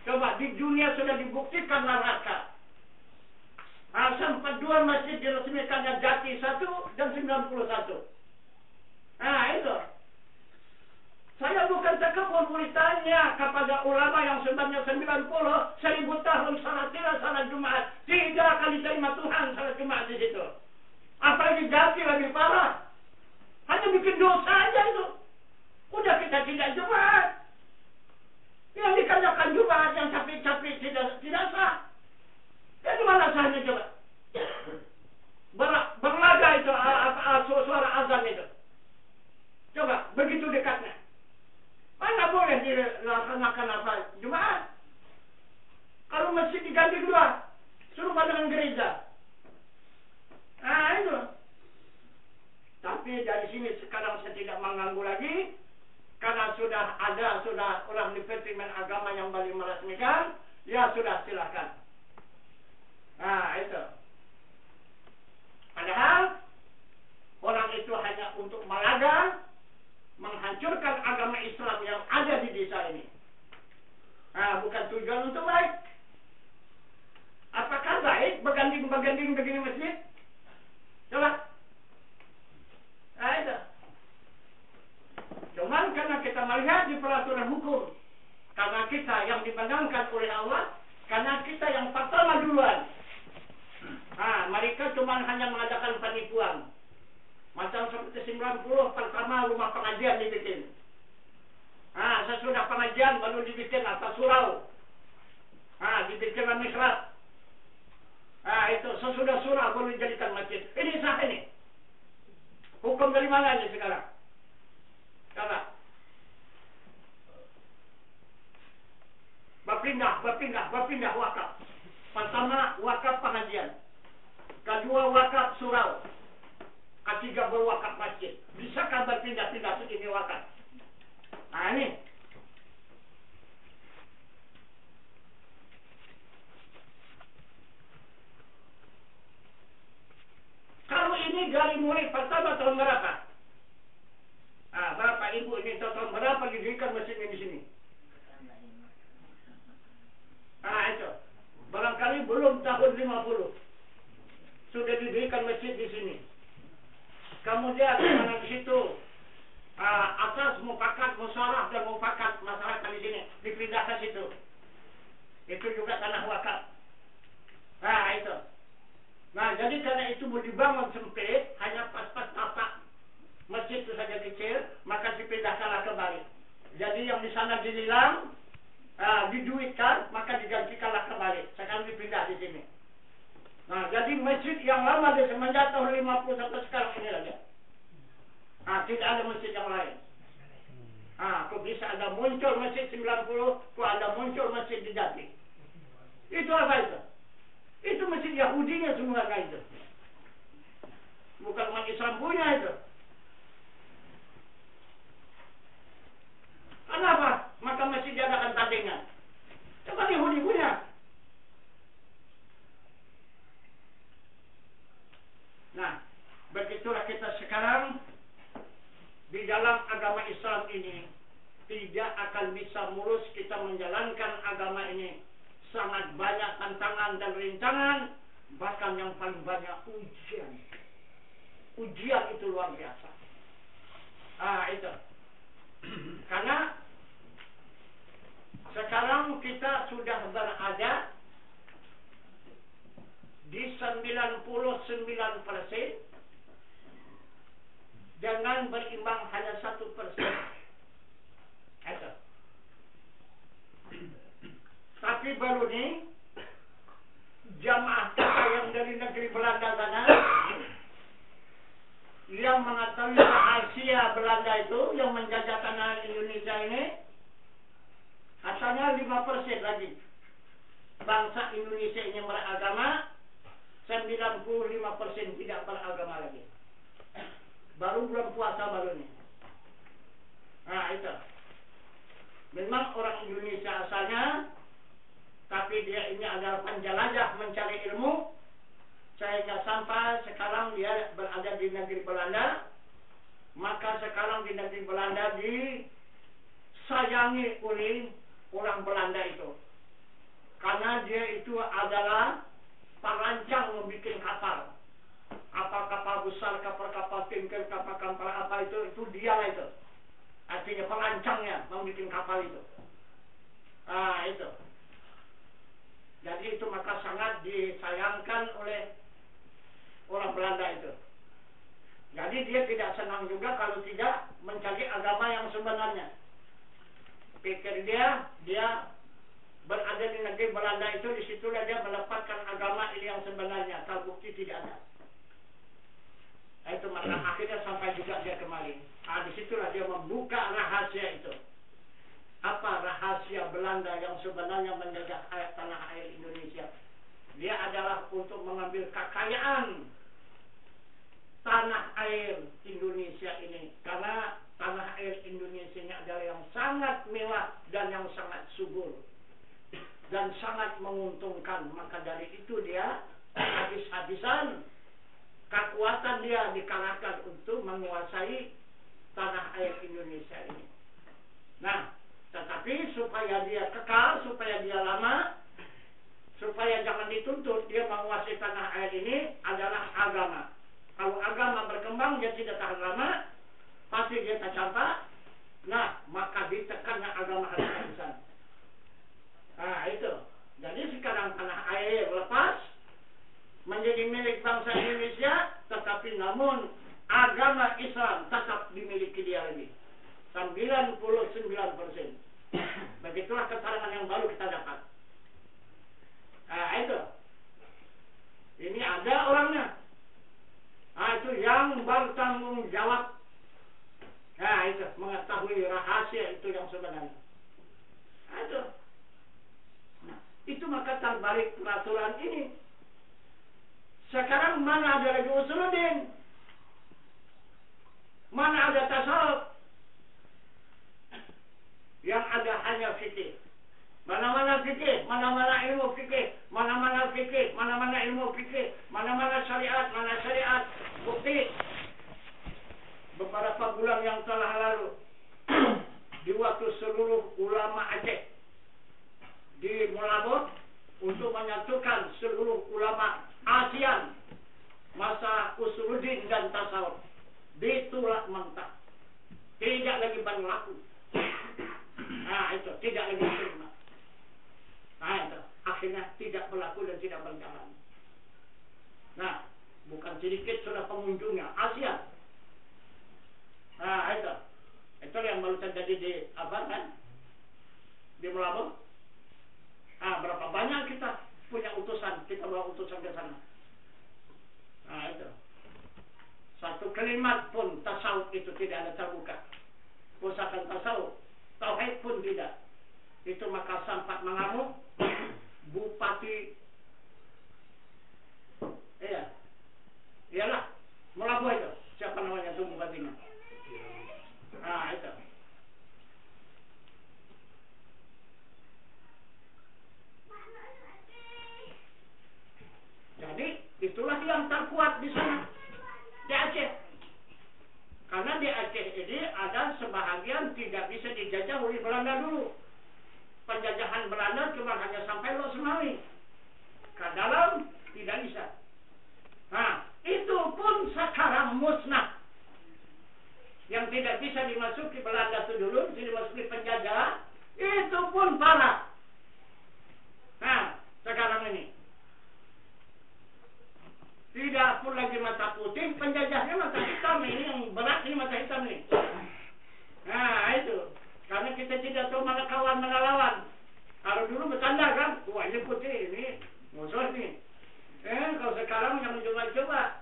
Coba di dunia sudah dibuktikan neraka. Sampai 2 masjid diresmikannya Jati 1 dan 91. Itu. Saya bukan sekepun tanya kepada ulama yang sebanyak 1000 tahun salat Jumat. Tidak akan diterima Tuhan salat Jumat di situ. Apalagi Jati lebih parah. Hanya bikin dosa aja itu. Udah kita tidak Jumat. Yang dikerjakan Jumat, yang capek-capek tidak sah. Jadi mana sahnya coba? Berlaga itu suara azan itu. Coba, begitu dekatnya. Mana boleh dilaksanakan apa Jumat? Kalau masjid diganti 2, suruh dengan gereja. Itu. Tapi dari sini sekarang saya tidak mengganggu lagi. Karena sudah orang Departemen Agama yang balik meresmikan, ya sudah silakan. Itu. Padahal orang itu hanya untuk melaga, menghancurkan agama Islam yang ada di desa ini. Bukan tujuan untuk baik. Apakah baik beganding begini masjid? Coba. Itu. Cuman karena kita melihat di peraturan hukum, karena kita yang dimenangkan oleh Allah, karena kita yang pertama duluan. Mereka cuma hanya mengadakan penipuan. Macam seperti 90 pertama rumah pengajian dibikin. Sesudah pengajian baru dibikin atas surau. Dibikin mihrab. itu sesudah surah boleh jadikan masjid. Ini sah ini. Hukum dari mana aja sekarang? Karena berpindah wakaf. Pertama wakaf pengajian. Kedua wakaf surau. Ketiga berwakaf masjid. Bisakah berpindah-pindah begini wakaf? Nah ini. Kalau ini dari mulai pertama tahun berapa? Ah, berapa ibu ini tahun berapa didirikan masjidnya di sini? Ah itu. Barangkali belum tahun 50 sudah didirikan masjid di sini. Kemudian di situ atas mufakat musyawarah dan mufakat masyarakat di sini dipindah ke situ. Itu juga tanah wakaf. Nah itu. Nah jadi karena itu mau dibangun sempit, hanya pas-pas tapak masjid itu saja kecil, maka dipindahkanlah kembali. Jadi yang di sana dinilang, diduitkan, maka digantikanlah kembali. Sekarang dipindah di sini. Nah, jadi masjid yang lama dari semenjak tahun 50 sampai sekarang ini aja. Tidak ada masjid yang lain. Kok bisa ada muncul masjid 90, kok ada muncul masjid di Jati. Itu apa itu? Itu masjid Yahudinya semua kan itu. Bukan umat Islam punya itu. Kenapa? Maka masjid diadakan tandingan. Cuma Yahudi punya. Nah, begitulah kita sekarang di dalam agama Islam ini tidak akan bisa mulus kita menjalankan agama ini. Sangat banyak tantangan dan rintangan, bahkan yang paling banyak ujian. Ujian itu luar biasa. Itu. Karena sekarang kita sudah berada di 99% dengan berimbang hanya 1%. Itu. Tapi baru ini jamaah kita yang dari negeri Belanda sana yang mengetahui rahasia Belanda itu yang menjajah tanah Indonesia ini, asalnya 5% lagi bangsa Indonesia ini beragama, 95% tidak beragama lagi. Baru bulan puasa baru ini. Nah itu. Memang orang Indonesia asalnya, tapi dia ini adalah penjelajah mencari ilmu, sehingga sampai sekarang dia berada di negeri Belanda. Maka sekarang di negeri Belanda disayangi oleh orang Belanda itu. Karena dia itu adalah perancang membuat kapal. Apa kapal besar, kapal tanker, kapal apa itu dialah itu. Artinya perancangnya membuat kapal itu. Itu. Jadi itu maka sangat disayangkan oleh orang Belanda itu. Jadi dia tidak senang juga kalau tidak mencari agama yang sebenarnya. Pikir dia berada di negeri Belanda itu, disitulah dia mendapatkan agama ini yang sebenarnya. Terbukti tidak ada. Itu maka akhirnya sampai juga dia kemari. Disitulah dia membuka rahasia itu. Apa rahasia Belanda yang sebenarnya menjajah tanah air Indonesia? Dia adalah untuk mengambil kekayaan tanah air Indonesia ini. Karena tanah air Indonesia ini adalah yang sangat mewah dan yang sangat subur. Dan sangat menguntungkan. Maka dari itu dia habis-habisan kekuatan dia dikerahkan untuk menguasai tanah air Indonesia ini. Nah, tetapi supaya dia kekal, supaya dia lama, supaya jangan dituntut dia menguasai tanah air ini adalah agama. Kalau agama berkembang dia tidak tahan lama, pasti dia tercampak. Nah, maka ditekannya agama habis-habisan. Itu. Jadi sekarang tanah air lepas menjadi milik bangsa Indonesia, tetapi namun agama Islam tetap dimiliki dia lagi. 99%. Begitulah keterangan yang baru kita dapat. Itu. rahasia itu yang sebenarnya. Aduh. Nah, itu maka terbalik peraturan ini. Sekarang mana ada lagi usuluddin? Mana ada tasawuf? Yang ada hanya fikih. Mana-mana fikih, mana-mana ilmu fikih, mana-mana fikih, mana-mana ilmu fikih, mana-mana syariat, mana syariat. Bukti beberapa bulan yang telah lalu di waktu seluruh ulama Aceh di Mulabot untuk menyatukan seluruh ulama ASEAN masa usuluddin dan tasawuf ditolak mentah, tidak lagi berlaku. Nah itu tidak lagi terima. Nah itu akhirnya tidak berlaku dan tidak berjalan. Nah bukan sedikit sudah pengunjungnya ASEAN. Nah itu yang baru terjadi di apa kan di Mulabot. Ah, berapa banyak kita punya utusan, kita bawa utusan ke sana. Nah itu satu kalimat pun tasawuf itu tidak ada terbuka. Pusaka tasawuf, tauhid pun tidak. Itu maka sempat mengamuk bupati, iyalah Mulabot itu. Siapa namanya itu bupatinya? Ah itu. Jadi itulah yang terkuat di sana, di Aceh. Karena di Aceh ini ada sebahagian tidak bisa dijajah oleh Belanda dulu. Penjajahan Belanda cuma hanya sampai Lok Semawi. Ke dalam tidak bisa. Nah, itu pun sekarang musnah. Yang tidak bisa dimasuki Belanda itu dulu, bisa dimasuki penjajah, itu pun parah. Nah, sekarang ini tidak pun lagi mata putih, penjajahnya mata hitam. Ini yang berat, ini mata hitam nih. Nah itu karena kita tidak tahu mana kawan mana lawan. Kalau dulu bertanda kan, wah ini putih, ini musuh nih. Kalau sekarang yang mencoba-coba.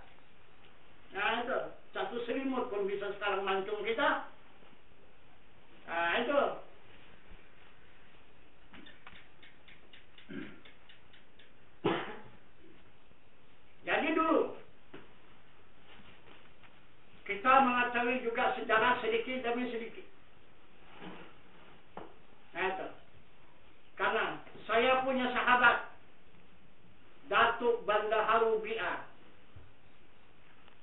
Nah itu satu selimut pun bisa sekarang mancung kita. Nah itu. Jadi dulu kita mengetahui juga sejarah sedikit demi sedikit. Nah, itu. Karena saya punya sahabat Datuk Bandaharu Bi'ah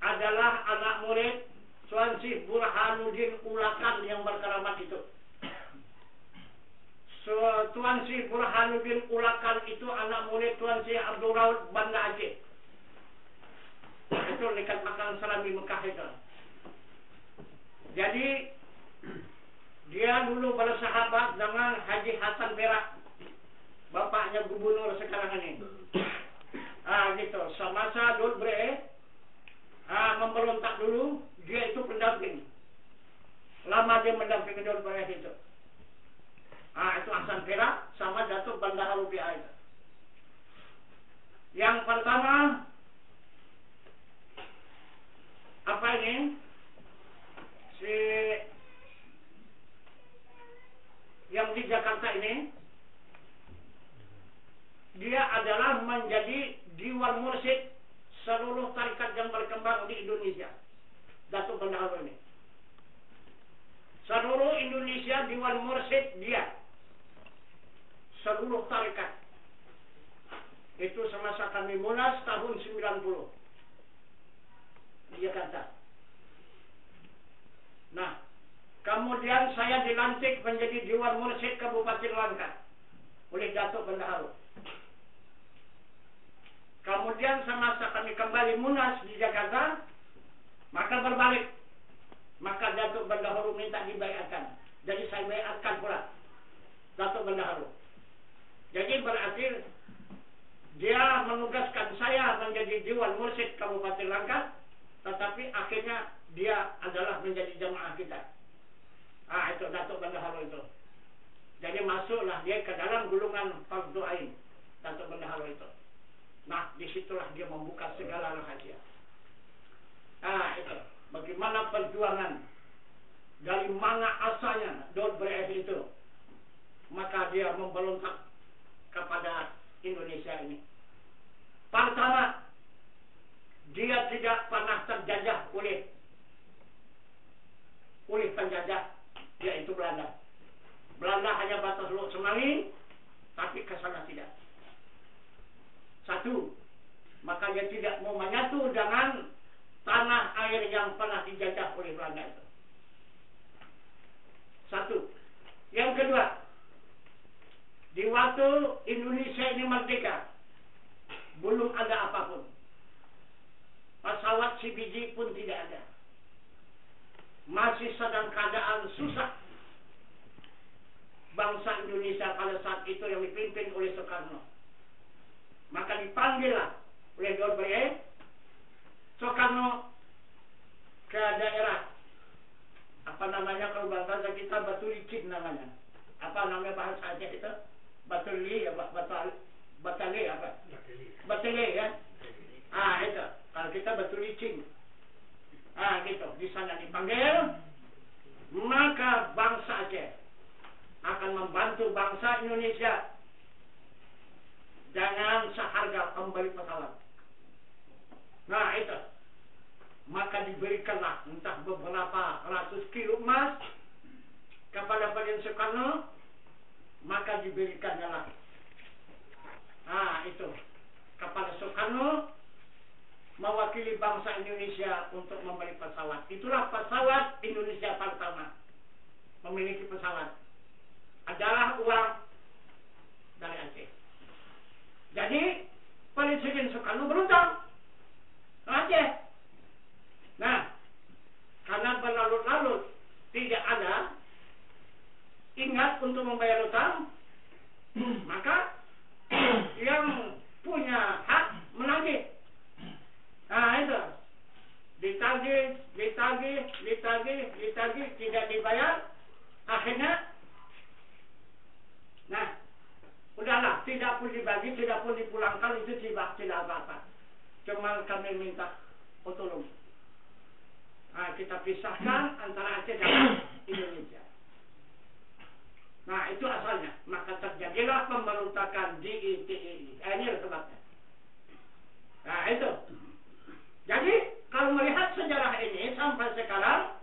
adalah anak murid Tuan Syekh Burhanuddin Ulakan yang berkeramat itu. Tuan Syekh Burhanuddin Ulakan itu anak murid Tuan Syekh Abdul Raud Banda Aceh. Itu dekat Makan Salami Mekah itu. Jadi dia dulu bersahabat dengan Haji Hasan Perak, bapaknya gubernur sekarang ini. Gitu. Semasa Dut Bre memberontak dulu, dia itu pendamping. Lama dia mendampingi Dut Bre itu. Itu Hasan Perak sama Datuk Bandaharu Bi'ah itu. Yang pertama apa ini? Yang di Jakarta ini, dia adalah menjadi Diwan Mursyid seluruh tarikat yang berkembang di Indonesia. Datuk Bandaharu ini. Seluruh Indonesia Diwan Mursyid dia. Seluruh tarikat. Itu semasa kami munas tahun 90. Di Jakarta. Nah, kemudian saya dilantik menjadi Diwan Mursyid Kabupaten Langkat oleh Datuk Bandaharu. Kemudian semasa kami kembali munas di Jakarta, maka berbalik. Maka Datuk Bandaharu minta dibaiatkan. Jadi saya baiatkan pula Datuk Bandaharu. Jadi berarti dia menugaskan saya menjadi Diwan Mursyid Kabupaten Langkat, tetapi akhirnya dia adalah menjadi jemaah kita. Itu Datuk Bandaharu itu. Jadi masuklah dia ke dalam gulungan Fardu Ain, Datuk Bandaharu itu. Nah, disitulah dia membuka segala rahasia. Itu bagaimana perjuangan dari mana asalnya Daud Brecht itu, maka dia memberontak kepada Indonesia ini. Pertama, dia tidak pernah terjajah oleh penjajah, yaitu Belanda. Belanda hanya batas Lok Semanggi, tapi ke sana tidak. Satu, maka dia tidak mau menyatu dengan tanah air yang pernah dijajah oleh Belanda itu. Satu. Yang kedua, di waktu Indonesia ini merdeka, belum ada apapun. Pesawat CBJ pun tidak ada. Masih sedang keadaan susah. Bangsa Indonesia pada saat itu yang dipimpin oleh Soekarno. Maka dipanggillah oleh Daud Brecht Soekarno ke daerah, apa namanya kalau bahasa kita, Batu Licin namanya. Apa namanya bahasa Aceh itu? Batali, Batale apa? Batale ya. Itu. Kalau kita Batu Licin. Gitu. Di sana dipanggil, maka bangsa Aceh akan membantu bangsa Indonesia dengan seharga pembeli pesawat. Nah itu, maka diberikanlah entah beberapa ratus kilo emas kepada Presiden Soekarno, maka diberikannya lah. Itu kepada Soekarno mewakili bangsa Indonesia untuk membeli pesawat. Itulah pesawat Indonesia pertama memiliki pesawat. Adalah uang dari Aceh. Jadi Presiden Soekarno berutang ke Aceh. Nah, karena berlarut-larut tidak ada ingat untuk membayar utang, maka yang punya hak menagih. Itu ditagih, tidak dibayar, akhirnya udahlah, tidak pun dibagi, tidak pun dipulangkan, itu tidak apa-apa. Cuma kami minta tolong. Kita pisahkan antara Aceh dan Indonesia. Nah, itu asalnya. Maka terjadilah pemberontakan di ITI. Ini sebabnya. Nah, itu. Jadi, kalau melihat sejarah ini sampai sekarang,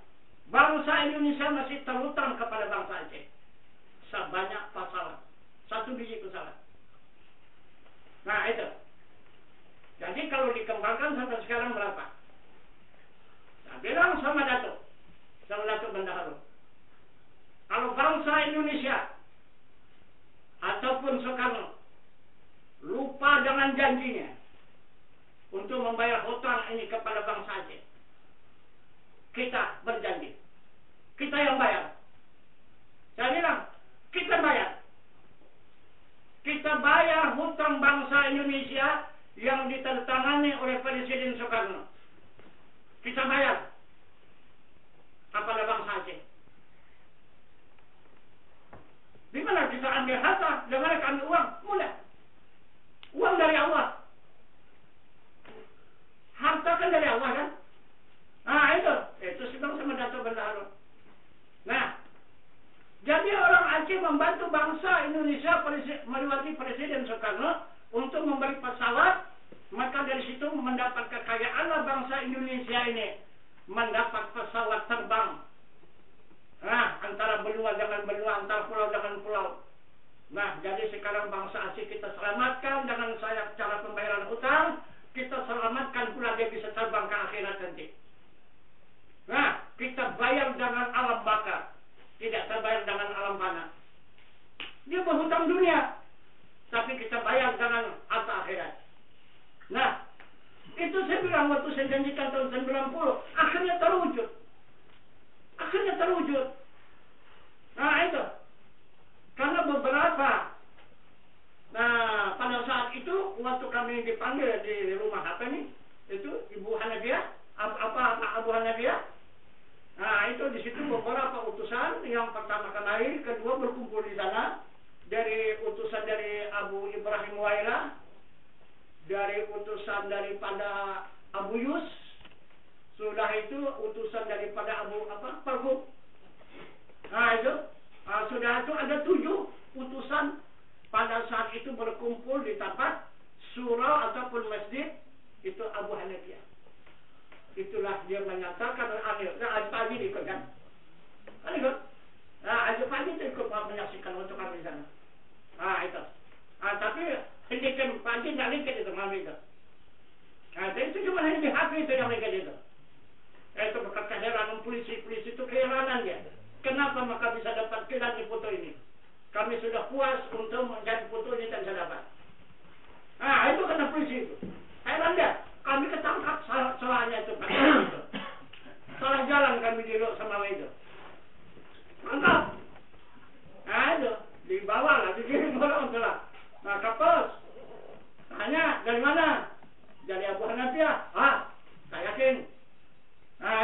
bangsa Indonesia masih terhutang kepada bangsa Aceh. Sebanyak pesawat. 1 biji pesawat. Nah, itu. Jadi kalau dikembangkan sampai sekarang berapa? Saya bilang sama Datuk Bendaharo, kalau bangsa Indonesia ataupun Soekarno lupa dengan janjinya untuk membayar hutang ini kepada bangsa Aceh, kita berjanji, kita yang bayar. Saya bilang, kita bayar. Kita bayar hutang bangsa Indonesia yang ditandatangani oleh Presiden Soekarno. Kita bayar kepada bangsa Aceh. Di mana kita ambil harta, di mana kami uang? Mudah. Uang dari Allah. Harta kan dari Allah kan? Itu sedang sama Datuk Bendaharo. Nah, jadi orang Aceh membantu bangsa Indonesia melewati Presiden Soekarno untuk memberi pesawat, maka dari situ mendapat kekayaanlah bangsa Indonesia ini, mendapat pesawat terbang. Antara benua dengan benua, antara pulau dengan pulau. Nah, jadi sekarang bangsa Aceh kita selamatkan dengan cara pembayaran hutang, kita selamatkan pula dia bisa terbang ke akhirat nanti. Nah, kita bayar dengan alam baka, tidak terbayar dengan alam fana. Dia berhutang dunia, tapi kita bayar dengan harta akhirat. Nah, itu saya bilang waktu saya janjikan tahun 90, akhirnya terwujud. Nah, itu. Karena beberapa, pada saat itu, waktu kami dipanggil di rumah apa nih, itu Ibu Hanafiah, Abu Hanafiah. Nah, itu di situ beberapa utusan, yang pertama kali, kedua berkumpul di sana, dari utusan dari Abu Ibrahim Waila, dari utusan daripada Abu Yus, sudah itu utusan daripada Abu Parfum. Nah itu, sudah itu ada 7 utusan pada saat itu berkumpul di tempat surau ataupun masjid itu Abu Hanifah. Itulah dia menyatakan Ajib Fahmi ikut kan? Kan ikut? Nah, Ajib Fahmi itu ikut menyaksikan untuk kami di sana. Itu. Tapi hentikan pagi tidak lihat itu kami itu. Itu cuma hanya di HP itu yang lihat itu. Itu bekas keheranan polisi itu keheranan dia. Kenapa maka bisa dapat kita di foto ini? Kami sudah puas untuk mencari foto ini dan bisa dapat. Itu karena polisi itu. Heran dia. Kami ketangkap salahnya itu. Salah jalan kami dulu sama itu. Tangkap. Itu. Dibawa lah. Dikirim orang telah. Nah, kapos. Tanya, dari mana? Dari Abu Hanifah. Saya yakin.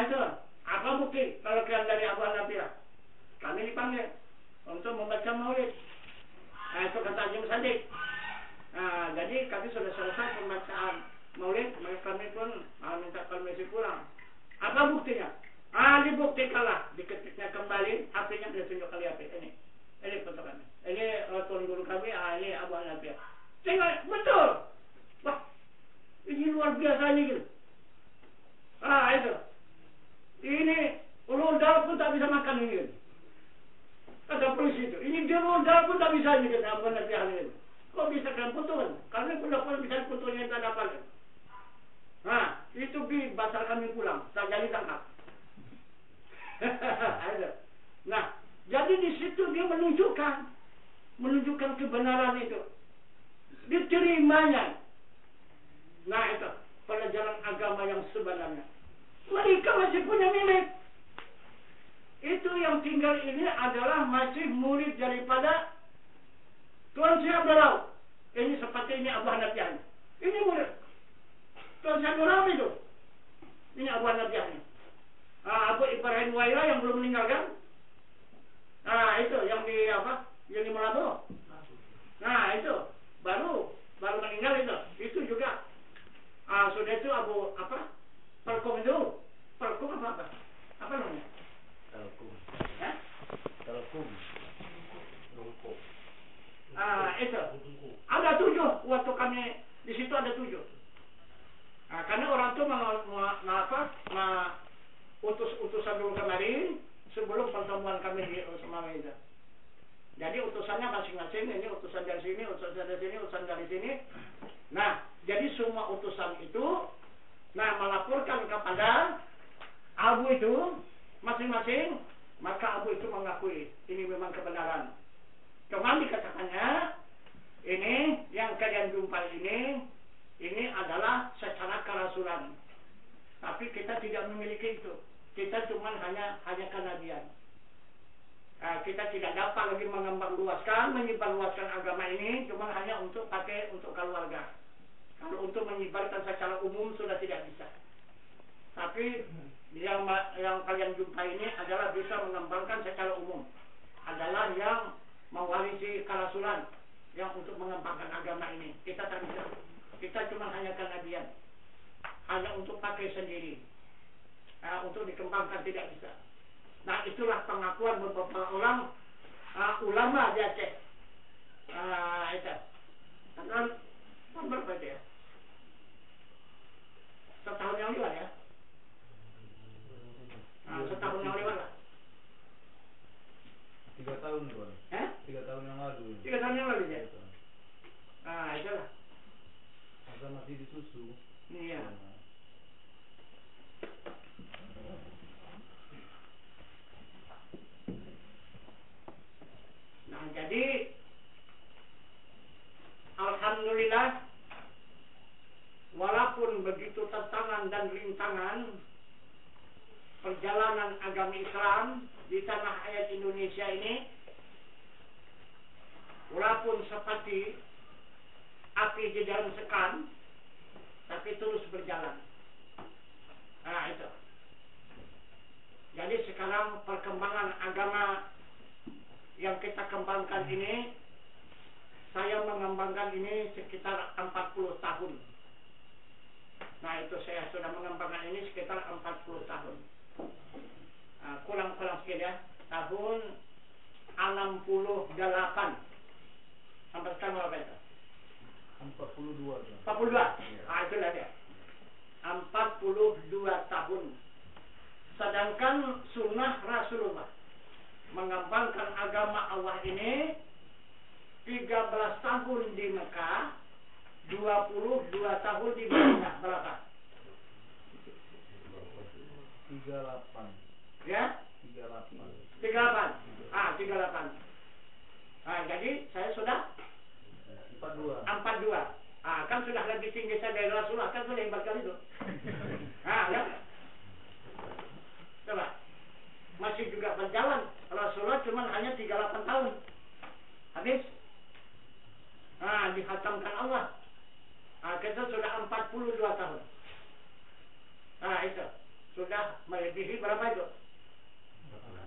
Itu. Apa bukti kalau kalian dari Abu Hanifah? Kami dipanggil untuk membaca maulid. Itu kata Haji Musadik. Jadi kami sudah selesai pembacaan maulid, maka kami pun minta permisi pulang. Apa buktinya? Dibuktikanlah, diketiknya kembali, HP-nya dia tunjuk kali HP ini foto kami. Ini tuan guru kami, ini Abu Hanifah. Tengok, betul. Wah, ini luar biasa ini gitu. Itu. Ini rudal pun tak bisa makan ini. Kata polisi itu, ini dia rudal pun tak bisa ini kata Abu Hanifah ini. Kok bisa kalian putukan? Kami pun dapat bisa putunya yang tak dapat. Itu batal kami pulang, tak jadi tangkap. Nah, jadi di situ dia menunjukkan kebenaran itu, diterimanya. Nah itu pelajaran agama yang sebenarnya. Mereka masih punya milik. Itu yang tinggal ini adalah masih murid daripada Tuan Syekh Abdullah. Ini seperti ini Abu Hanifah. Ini murid Tuan Syekh Abdullah itu. Ini Abu Hanifah ini. Abu Ibrahim Waila yang belum meninggal kan? Itu yang di apa? Yang di Malabo. Itu baru meninggal itu. Itu juga. Sudah itu Abu apa? Perkum itu. Perkum apa? Apa namanya? Telkum. Telkum. Rungkuk. Itu. Ada 7 waktu kami di situ ada 7. Karena orang itu utus-utusan dulu kemarin sebelum pertemuan kami di Usmawiyah itu. Jadi utusannya masing-masing, ini utusan dari sini, utusan dari sini, utusan dari sini. Nah, jadi semua utusan itu melaporkan kepada Abu itu masing-masing, maka Abu itu mengakui ini memang kebenaran. Cuma dikatakannya ini yang kalian jumpai ini adalah secara kerasulan. Tapi kita tidak memiliki itu. Kita cuma hanya kenabian. Kita tidak dapat lagi menyebarluaskan agama ini, cuma hanya untuk pakai untuk keluarga. Kalau untuk menyebarkan secara umum sudah tidak bisa. Tapi yang kalian jumpai ini adalah bisa mengembangkan secara umum. Adalah yang mewarisi kerasulan, yang untuk mengembangkan agama ini. Kita tak bisa. Kita cuma hanya kenabian. Hanya untuk pakai sendiri. Untuk dikembangkan tidak bisa. Nah, itulah pengakuan beberapa orang ulama di Aceh. Itu. Tahun berapa itu ya? Setahun yang lewat ya? Setahun yang lewat lah. 3 tahun tuan. 3 tahun yang lalu. 3 tahun yang lalu ya? Itulah. Masa masih disusu. Iya. Nah, jadi alhamdulillah, walaupun begitu tantangan dan rintangan perjalanan agama Islam di tanah air Indonesia ini, walaupun seperti api di dalam sekam, tapi terus berjalan. Itu. Jadi sekarang perkembangan agama yang kita kembangkan ini, saya mengembangkan ini sekitar 40 tahun. Nah, itu saya sudah mengembangkan ini sekitar 40 tahun. Kurang sedikit ya. tahun 68. Sampai sekarang berapa itu? 42 tuh. 42. Iya. Ah, itulah dia. 42 tahun. Sedangkan sunnah Rasulullah mengembangkan agama Allah ini 13 tahun di Mekah, 22 tahun di Madinah. Berapa? 38. Ya? 38. 38. Ah, 38. Ah, jadi saya sudah 42. Ah, kan sudah lebih tinggi saya dari Rasulullah, kan sudah hebat kali itu. Ah, ya. Coba. Masih juga berjalan. Rasulullah cuma hanya 38 tahun. Habis. Ah, dihatamkan Allah. Ah, kita sudah 42 tahun. Ah, itu. Sudah melebihi berapa itu?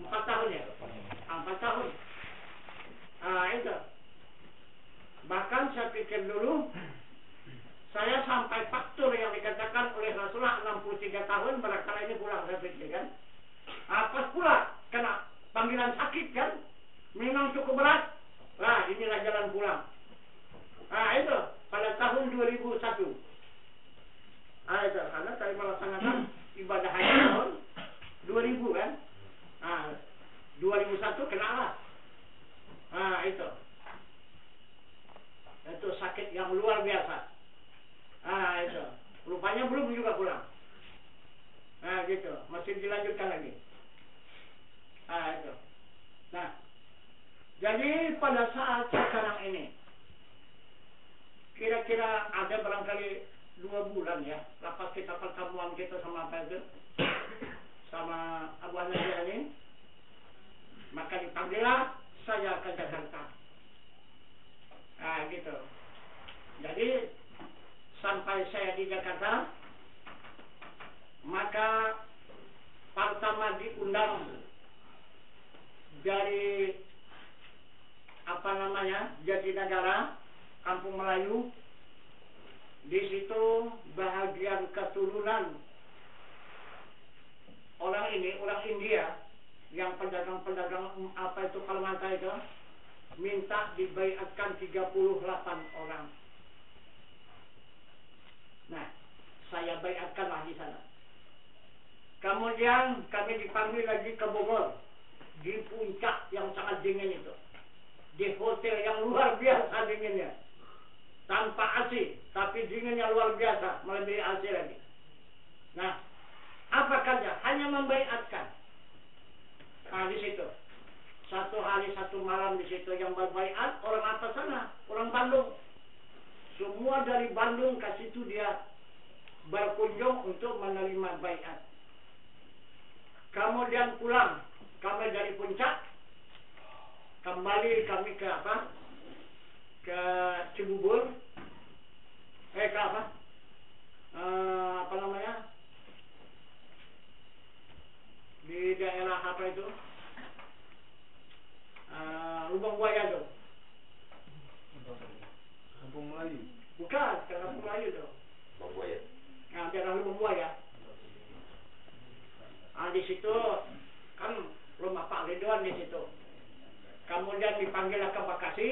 4 tahun ya? 4 tahun. Ah, itu. Bahkan saya pikir dulu, saya sampai faktur yang dikatakan oleh Rasulullah 63 tahun, barangkali ini pulang, saya pikir kan. Pas pula, kena panggilan sakit kan, memang cukup berat. Nah, inilah jalan pulang. Nah, itu, pada tahun 2001. Nah, itu, karena saya melaksanakan ibadah haji tahun 2000 kan. Nah, 2001 kena lah. Nah, itu. Itu sakit yang luar biasa. Ah, itu. Rupanya belum juga pulang. Nah, gitu. Masih dilanjutkan lagi. Ah, itu. Nah, jadi pada saat sekarang ini, kira-kira ada barangkali 2 bulan ya, lepas kita pertemuan kita sama apa itu, sama Abu Najjar ini, maka dipanggillah saya ke Jakarta. Nah, gitu. Jadi sampai saya di Jakarta, maka pertama diundang dari apa namanya, Jatinegara, Kampung Melayu. Di situ bahagian keturunan orang ini, orang India, yang pedagang-pedagang apa itu Kalimantan itu, minta dibaiatkan 38 orang. Nah, saya baiatkanlah di sana. Kemudian kami dipanggil lagi ke Bogor, di puncak yang sangat dingin itu, di hotel yang luar biasa dinginnya, tanpa AC, tapi dinginnya luar biasa, melebihi AC lagi. Nah, apa kerja? Hanya membaiatkan. Nah, di situ 1 hari 1 malam di situ yang berbaiat orang apa sana? Orang Bandung. Semua dari Bandung ke situ dia berkunjung untuk menerima baiat. Kemudian pulang kami dari puncak, kembali kami ke apa? Ke Cibubur. Ke apa? Apa namanya? Di daerah apa itu? Lubang Buaya tuh. Kampung Melayu. Bukan, ke Kampung Melayu tuh. Lubang Buaya. Nah, daerah Lubang Buaya. Di situ kan rumah Pak Ridwan di situ. Kemudian dipanggil ke Bekasi,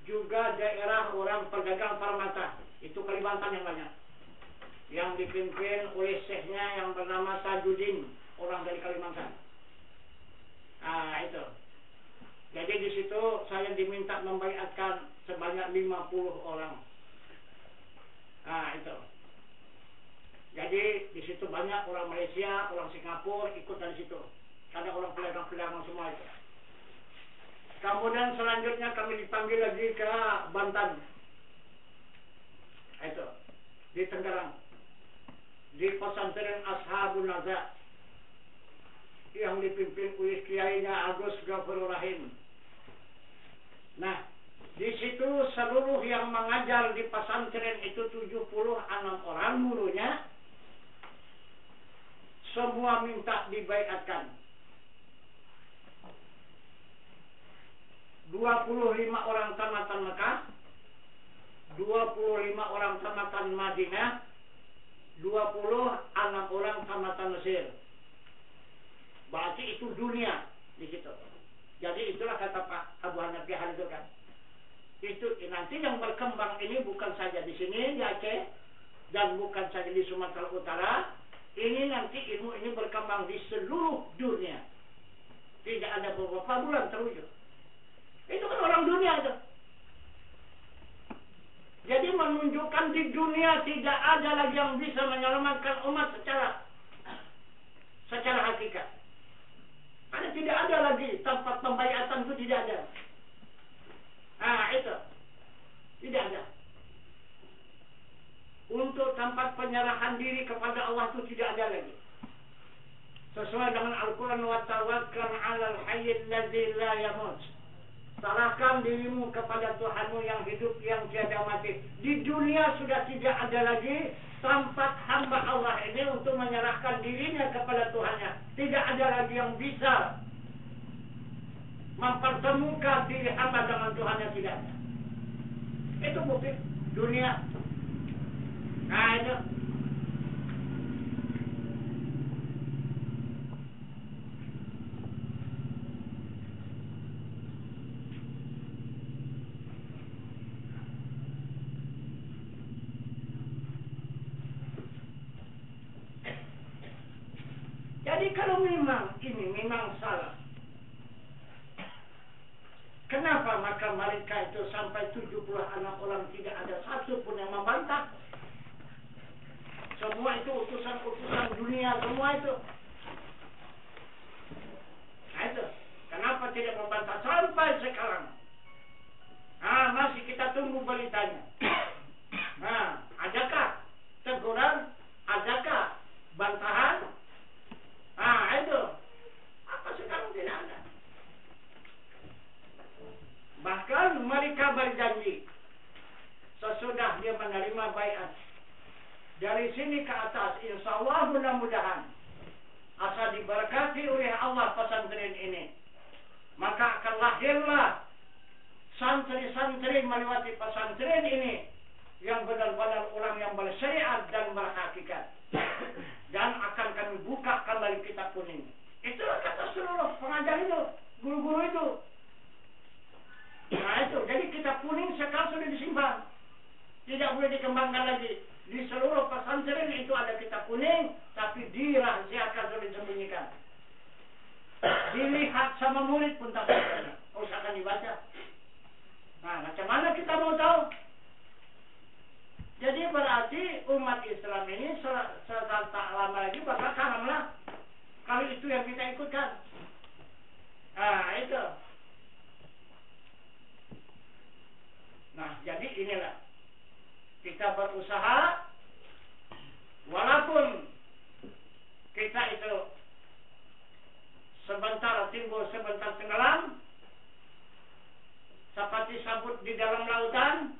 juga daerah orang pedagang Farmata, itu Kalimantan yang banyak, yang dipimpin oleh syekhnya yang bernama Tajudin, orang dari Kalimantan. Itu. Jadi di situ saya diminta membaiatkan sebanyak 50 orang. Itu. Jadi di situ banyak orang Malaysia, orang Singapura ikut dari situ. Ada orang pedagang-pedagang semua itu. Kemudian selanjutnya kami dipanggil lagi ke Banten. Itu. Di Tangerang. Di pesantren Ashabul Naza yang dipimpin oleh kiainya Agus Ghafurur Rahim. Nah, di situ seluruh yang mengajar di pesantren itu 76 orang gurunya, semua minta dibaiatkan. 25 orang tamatan Mekah, 25 orang tamatan Madinah, 26 orang tamatan Mesir. Berarti itu dunia di situ. Jadi itulah kata Pak Abu Hanafi hari itu kan. Itu nanti yang berkembang ini bukan saja di sini di Aceh dan bukan saja di Sumatera Utara. Ini nanti ilmu ini berkembang di seluruh dunia. Tidak ada beberapa bulan terwujud. Itu kan orang dunia itu. Jadi menunjukkan di dunia tidak ada lagi yang bisa menyelamatkan umat secara hakikat. Karena tidak ada lagi tempat pembayatan itu tidak ada. Itu tidak ada. Untuk tempat penyerahan diri kepada Allah itu tidak ada lagi. Sesuai dengan Al-Quran, wa tawakkal 'alal hayyil ladzi la yamut. Serahkan dirimu kepada Tuhanmu yang hidup yang tiada mati. Di dunia sudah tidak ada lagi tempat hamba Allah ini untuk menyerahkan dirinya kepada Tuhannya. Tidak ada lagi yang bisa mempertemukan diri hamba dengan Tuhannya, tidak ada. Itu bukti dunia. Itu. Jadi kalau memang ini memang salah, kenapa maka mereka itu sampai 70 anak orang tidak ada satu pun yang membantah? Semua itu utusan-utusan dunia semua itu. Itu. Kenapa tidak membantah sampai sekarang? Masih kita tunggu beritanya. Adakah teguran? Adakah bantahan? Itu. Apa sekarang tidak ada? Bahkan mereka berjanji sesudah dia menerima baiat. Dari sini ke atas, insya Allah mudah-mudahan asal diberkati oleh Allah pesantren ini, maka akan lahirlah santri-santri melewati pesantren ini yang benar-benar orang yang bersyariat dan berhakikat, dan akan kami buka kembali kitab kuning. Itulah kata seluruh pengajar itu, guru-guru itu. Itu, jadi kitab kuning sekarang sudah disimpan, tidak boleh dikembangkan lagi. Di seluruh pesantren itu ada kitab kuning, tapi dirahasiakan, sudah disembunyikan. Dilihat sama murid pun tak bisa. Usahakan dibaca. Macam mana kita mau tahu? Jadi berarti umat Islam ini tak lama lagi bakal kalah kalau itu yang kita ikutkan. Itu. Jadi inilah kita berusaha, walaupun kita itu sebentar timbul, sebentar tenggelam, seperti sabut di dalam lautan,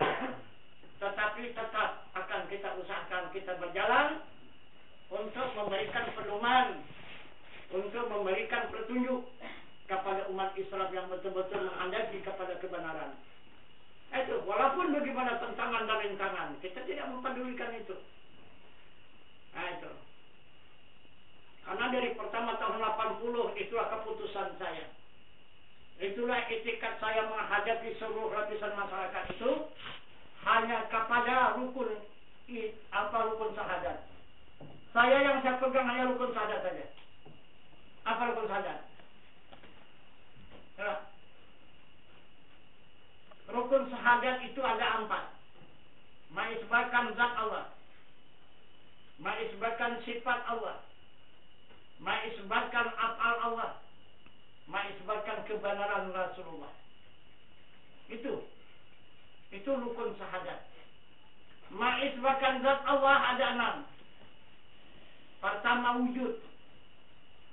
tetapi tetap akan kita usahakan kita berjalan untuk memberikan pedoman, untuk memberikan petunjuk kepada umat Islam yang betul-betul menghendaki kepada kebenaran. Itu, walaupun bagaimana tentangan dan rintangan, kita tidak mempedulikan itu. Itu. Karena dari pertama tahun 80, itulah keputusan saya. Itulah etikat saya menghadapi seluruh lapisan masyarakat itu, hanya kepada rukun syahadat. Yang saya pegang hanya rukun syahadat saja. Apa rukun syahadat? Rukun syahadat itu ada 4. Mengisbatkan zat Allah, mengisbatkan sifat Allah, mengisbatkan af'al Allah, mengisbatkan kebenaran Rasulullah. Itu rukun syahadat. Mengisbatkan zat Allah ada 6. Pertama wujud,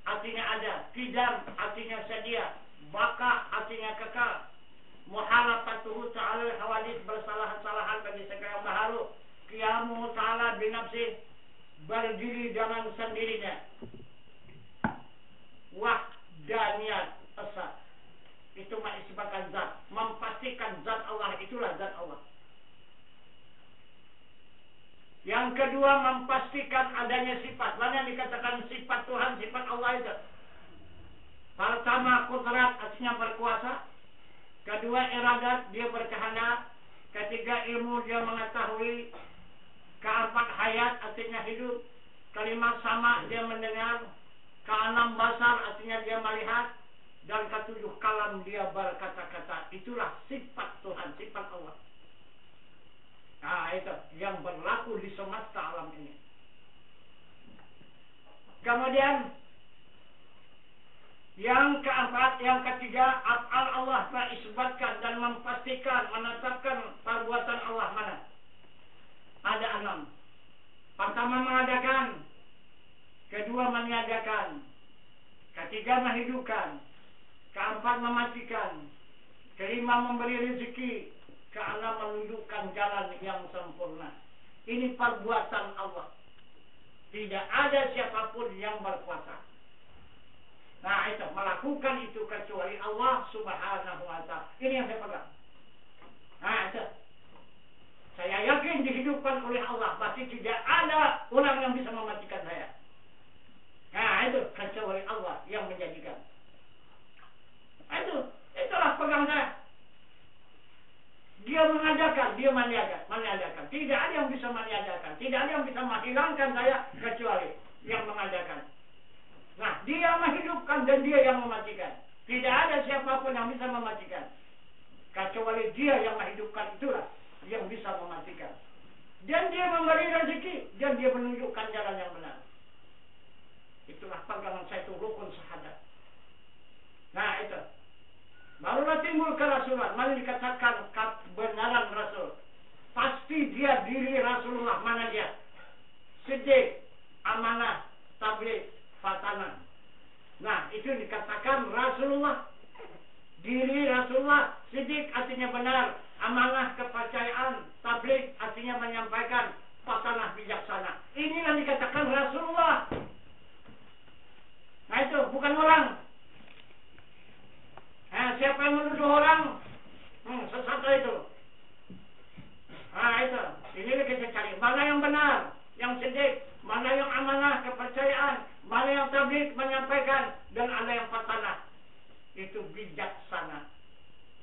artinya ada. Qidam, artinya sedia. Baka, artinya kekal. Muharafatuhu ta'ala hawadith, bersalahan-salahan bagi segala makhluk. Qiyamuhu ta'ala binafsih, berdiri dengan sendirinya. Wahdaniyat esa, itu mengisbatkan zat, memastikan zat Allah, itulah zat Allah. Yang kedua, memastikan adanya sifat. Mana yang dikatakan sifat Tuhan, sifat Allah itu? Pertama, kudrat, artinya berkuasa. Kedua, iradat, dia berkehendak. Ketiga, ilmu, dia mengetahui. Keempat, hayat, artinya hidup. Kelima, sama, dia mendengar. Keenam, basar, artinya dia melihat. Dan ketujuh, kalam, dia berkata-kata. Itulah sifat Tuhan, sifat Allah. Nah, itu yang berlaku di semesta alam ini. Kemudian yang keempat, yang ketiga, af'al Allah terisbatkan dan memastikan, menetapkan perbuatan Allah mana? Ada 6. Pertama, mengadakan. Kedua, meniadakan. Ketiga, menghidupkan. Keempat, mematikan. Kelima, memberi rezeki. Keenam, menunjukkan jalan yang sempurna. Ini perbuatan Allah. Tidak ada siapapun yang berkuasa. Nah, itu melakukan itu kecuali Allah Subhanahu wa ta'ala. Ini yang saya pegang. Nah, itu. Saya yakin dihidupkan oleh Allah. Berarti tidak ada orang yang bisa mematikan saya. Nah, itu kecuali Allah yang menjadikan. Nah, itulah pegang saya. Dia mengadakan, dia meniadakan. Tidak ada yang bisa meniadakan. Tidak ada yang bisa menghilangkan saya kecuali yang mengadakan. Nah, dia menghidupkan dan dia yang mematikan. Tidak ada siapapun yang bisa mematikan. Kecuali dia yang menghidupkan, itulah yang bisa mematikan. Dan dia memberi rezeki. Dan dia menunjukkan jalan yang benar. Itulah pegangan saya, itu rukun syahadat. Nah, itu. Barulah timbul kerasulan. Mana dikatakan kebenaran Rasul. Pasti dia diri Rasulullah. Mana dia? Siddiq, amanah, tabligh, fatanah. Nah, itu dikatakan Rasulullah. Diri Rasulullah. Siddiq artinya benar. Amanah, kepercayaan. Tabligh artinya menyampaikan. Fatanah, bijaksana. Inilah dikatakan Rasulullah. Nah, itu bukan orang. Nah, siapa yang menuduh orang? Sesat itu. Nah, itu. Inilah kita cari. Mana yang benar? Yang siddiq. Mana yang amanah, kepercayaan. Mana yang tabligh, menyampaikan. Dan ada yang fatanah. Itu bijaksana.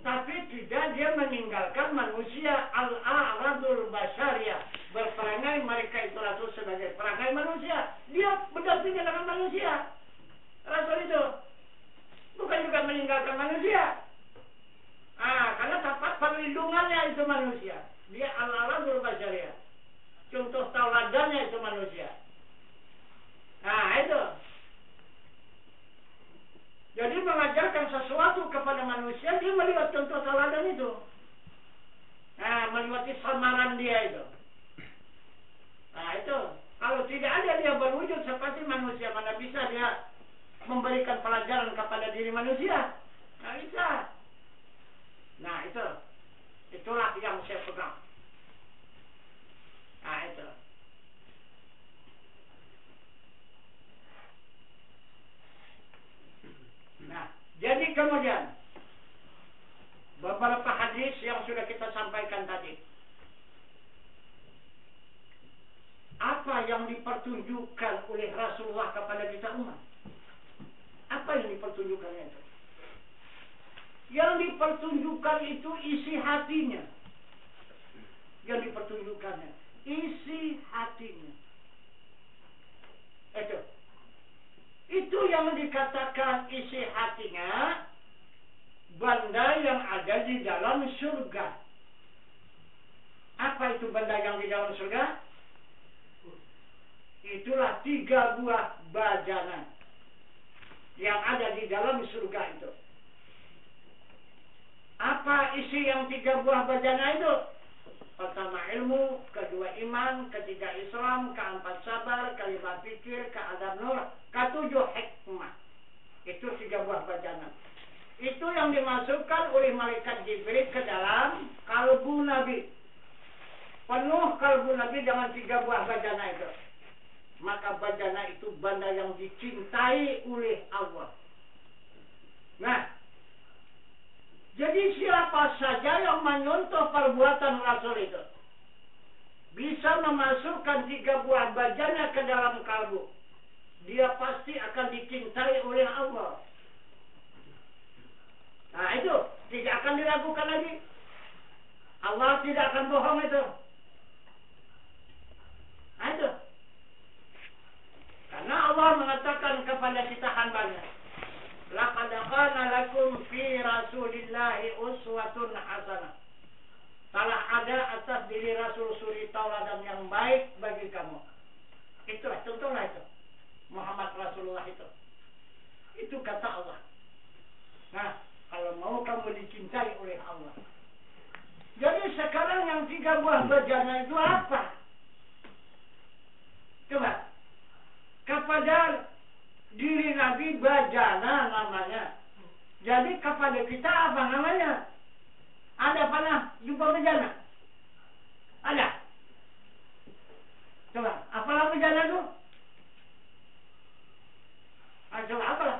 Tapi tidak dia meninggalkan manusia. Al-a'radul basyariyah. Berperangai mereka itu Rasul sebagai perangai manusia. Dia berdampingan dengan manusia. Rasul itu. Bukan juga meninggalkan manusia. Karena tempat perlindungannya itu manusia. Dia al-aladul basyariyah. Contoh tauladannya itu manusia. Nah, itu. Jadi mengajarkan sesuatu kepada manusia, dia melihat contoh tauladan itu. Nah, melewati samaran dia itu. Nah, itu. Kalau tidak ada dia berwujud seperti manusia, mana bisa dia memberikan pelajaran kepada diri manusia? Nggak bisa. Nah, itu. Itulah yang saya pegang. Nah, itu. Nah, jadi kemudian beberapa hadis yang sudah kita sampaikan tadi. Apa yang dipertunjukkan oleh Rasulullah kepada kita umat? Apa yang dipertunjukkannya itu? Yang dipertunjukkan itu isi hatinya. Yang dipertunjukkannya isi hatinya. Itu yang dikatakan isi hatinya, benda yang ada di dalam surga. Apa itu benda yang di dalam surga? Itulah 3 buah bajana yang ada di dalam surga itu. Apa isi yang 3 buah bajana itu? Pertama ilmu, kedua iman, ketiga Islam, keempat sabar, kelima fikir, keadab nur, ketujuh hikmah. Itu 3 buah bajana. Itu yang dimasukkan oleh malaikat Jibril ke dalam kalbu Nabi. Penuh kalbu Nabi dengan 3 buah bajana itu. Maka bajana itu benda yang dicintai oleh Allah. Nah, jadi siapa saja yang menyontoh perbuatan Rasul itu bisa memasukkan 3 buah bajana ke dalam kalbu. Dia pasti akan dicintai oleh Allah. Nah itu tidak akan diragukan lagi. Allah tidak akan bohong itu. Nah itu. Karena Allah mengatakan kepada kita hambanya, laqad kana lakum fi rasulillahi uswatun hasanah. Telah ada atas diri Rasul suri tauladan yang baik bagi kamu. Itulah contohlah itu. Muhammad Rasulullah itu. Itu kata Allah. Nah, kalau mau kamu dicintai oleh Allah. Jadi sekarang yang 3 buah bejana itu apa? Coba. Kepada diri Nabi bejana namanya. Jadi kepada kita apa namanya? Ada panah jubah bejana? Ada? Coba, apalah bejana itu? Coba apalah?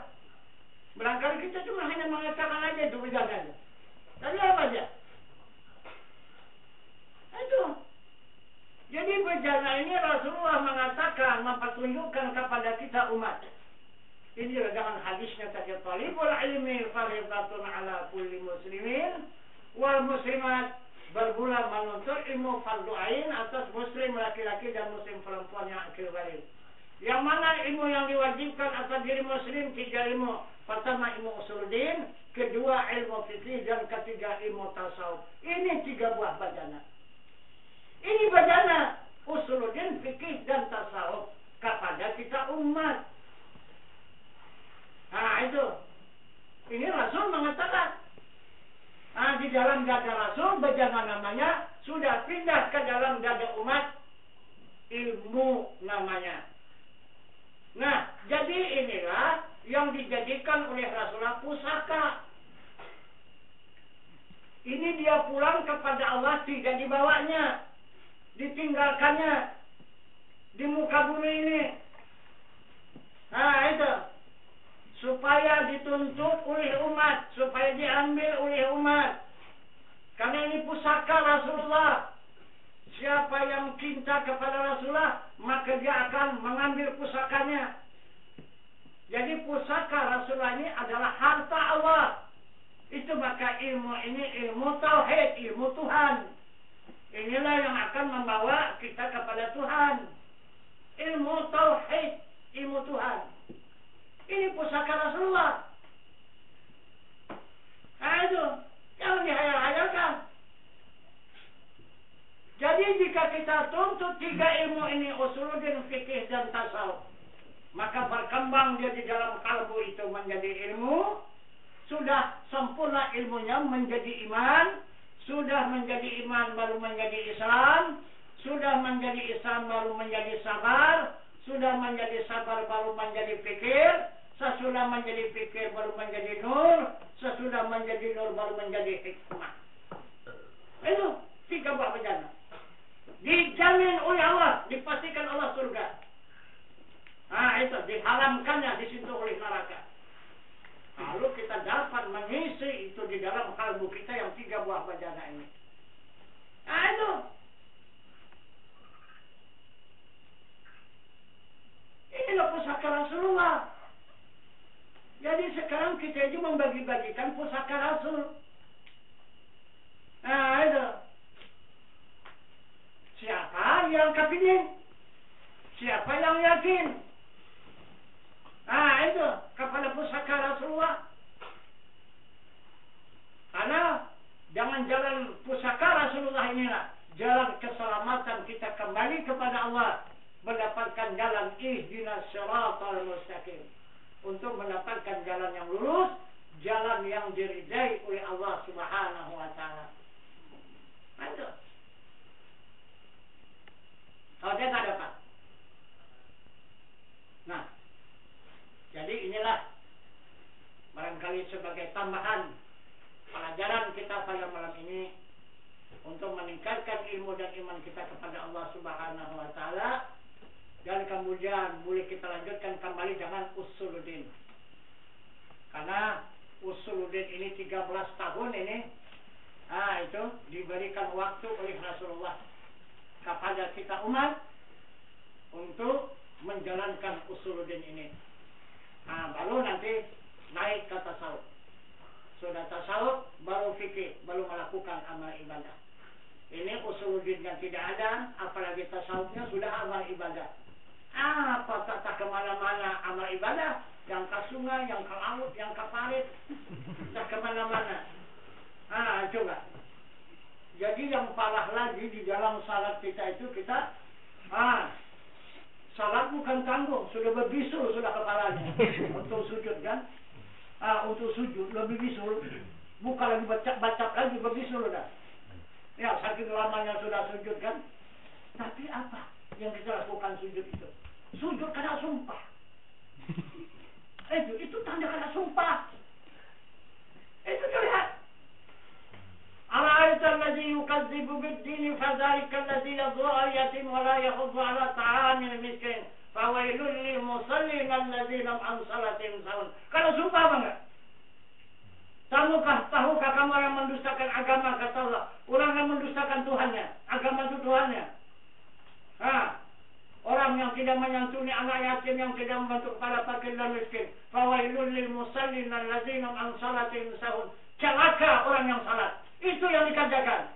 Barangkali kita cuma hanya mengatakan aja itu bejana itu. Tapi apa aja? Itu. Jadi bejana ini Rasulullah mengatakan, mempertunjukkan kepada kita umat. Ini dengan hadisnya tadi, talibul ilmi faridatun ala kulli muslimin wal muslimat, berbulan menuntut ilmu fardu ain atas muslim laki-laki dan muslim perempuan yang akil balik. Yang mana ilmu yang diwajibkan atas diri muslim 3 ilmu. Pertama ilmu usuluddin, kedua ilmu fikih, dan ketiga ilmu tasawuf. Ini 3 buah bejana. Ini bejana usuluddin, fikih, dan tasawuf kepada kita umat. Nah itu. Ini Rasul mengatakan. Nah, di dalam dada Rasul bejana namanya, sudah pindah ke dalam dada umat ilmu namanya. Nah, jadi inilah yang dijadikan oleh Rasulullah pusaka. Ini dia pulang kepada Allah, tidak dibawanya, ditinggalkannya di muka bumi ini. Nah itu, supaya dituntut oleh umat, supaya diambil oleh umat. Karena ini pusaka Rasulullah. Siapa yang cinta kepada Rasulullah, maka dia akan mengambil pusakanya. Jadi pusaka Rasulullah ini adalah harta Allah. Itu maka ilmu ini ilmu tauhid, ilmu Tuhan. Inilah yang akan membawa kita kepada Tuhan. Ilmu tauhid, ilmu Tuhan. Ini pusaka Rasulullah. Nah itu, jangan dihayal-hayalkan. Jadi jika kita tuntut 3 ilmu ini, usuluddin, fikih, dan tasawuf, maka berkembang dia di dalam kalbu itu menjadi ilmu. Sudah sempurna ilmunya menjadi iman. Sudah menjadi iman baru menjadi Islam. Sudah menjadi Islam baru menjadi sabar. Sudah menjadi sabar baru menjadi fikir. Sesudah menjadi fikir baru menjadi nur. Sesudah menjadi nur baru menjadi hikmah. Itu 3 buah bejana. Dijamin oleh Allah, dipastikan Allah surga. Nah itu, diharamkannya, disentuh oleh neraka. Lalu kita dapat mengisi itu di dalam kalbu kita yang 3 buah bejana ini. Nah itu. Inilah pusaka Rasulullah. Jadi sekarang kita itu membagi-bagikan pusaka Rasul. Nah itu. Siapa yang kepingin? Siapa yang yakin? Nah itu kepada pusaka Rasulullah. Karena dengan jalan pusaka Rasulullah inilah jalan keselamatan kita kembali kepada Allah, mendapatkan jalan ihdinas siratal mustaqim, untuk mendapatkan jalan yang lurus, jalan yang diridai oleh Allah Subhanahu wa taala. Nah itu. Kalau dia tak dapat. Nah, jadi inilah barangkali sebagai tambahan pelajaran kita pada malam ini untuk meningkatkan ilmu dan iman kita kepada Allah Subhanahu wa taala, dan kemudian boleh kita lanjutkan kembali dengan usuluddin. Karena usuluddin ini 13 tahun ini, itu diberikan waktu oleh Rasulullah kepada kita umat untuk menjalankan usuluddin ini. Baru nanti naik ke tasawuf. sudah tasawuf, baru fikih, baru melakukan amal ibadah. Ini usuluddin yang tidak ada, apalagi tasawufnya sudah amal ibadah. Apa tak kemana-mana amal ibadah, yang ke sungai, yang ke laut, yang ke parit, tak kemana-mana. Coba. Jadi yang parah lagi di dalam salat kita itu kita, salat bukan tanggung, sudah berbisul sudah kepalanya untuk sujud kan? Untuk sujud lebih bisul, bukan lagi baca lagi berbisul udah. Ya saking lamanya sudah sujud kan? Tapi apa yang kita lakukan sujud itu? Sujud karena sumpah. Itu tanda karena sumpah. Itu lihat. Ara'aita alladhi yukadzibu bid-din fadzalika alladhi yad'u al-yatim wa la yahuddu 'ala ta'amil miskin. Fawailul lil musallin alladzina an salatihim sahun. Kalau sumpah apa enggak? Tahukah kamu orang mendustakan agama kata Allah? Orang yang mendustakan Tuhannya, agama itu Tuhannya. Orang yang tidak menyantuni anak yatim, yang tidak membantu kepada fakir dan miskin. Fawailul lil musallin alladzina an salatihim sahun. Celaka orang yang salat. Itu yang dikerjakan.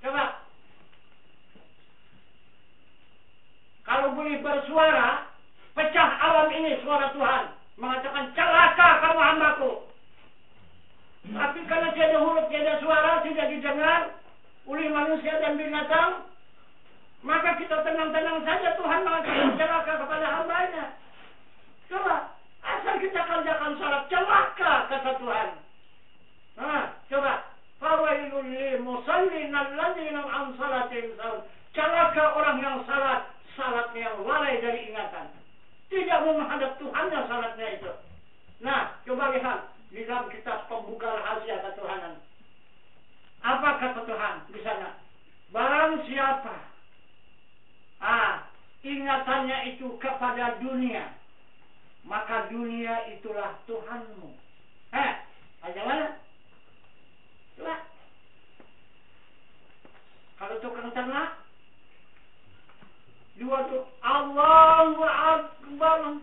Coba. Kalau boleh bersuara, pecah alam ini suara Tuhan. Mengatakan, celaka kamu hambaku. Tapi karena tiada huruf, tiada suara, tidak didengar oleh manusia dan binatang, maka kita tenang-tenang saja Tuhan mengatakan celaka kepada hambanya. Coba, asal kita kerjakan salat, celaka kata Tuhan. Coba. Fawailul lil musallin alladzina an salatihim sahun. Celaka orang yang salatnya yang lalai dari ingatan. Tidak mau menghadap Tuhannya salatnya itu. Nah, coba lihat di dalam kitab pembuka rahasia ketuhanan. Apa kata Tuhan di sana? Barang siapa ingatannya itu kepada dunia, maka dunia itulah Tuhanmu. Aja mana? Coba. Kalau tukang ternak, dua tuh Allahu Akbar.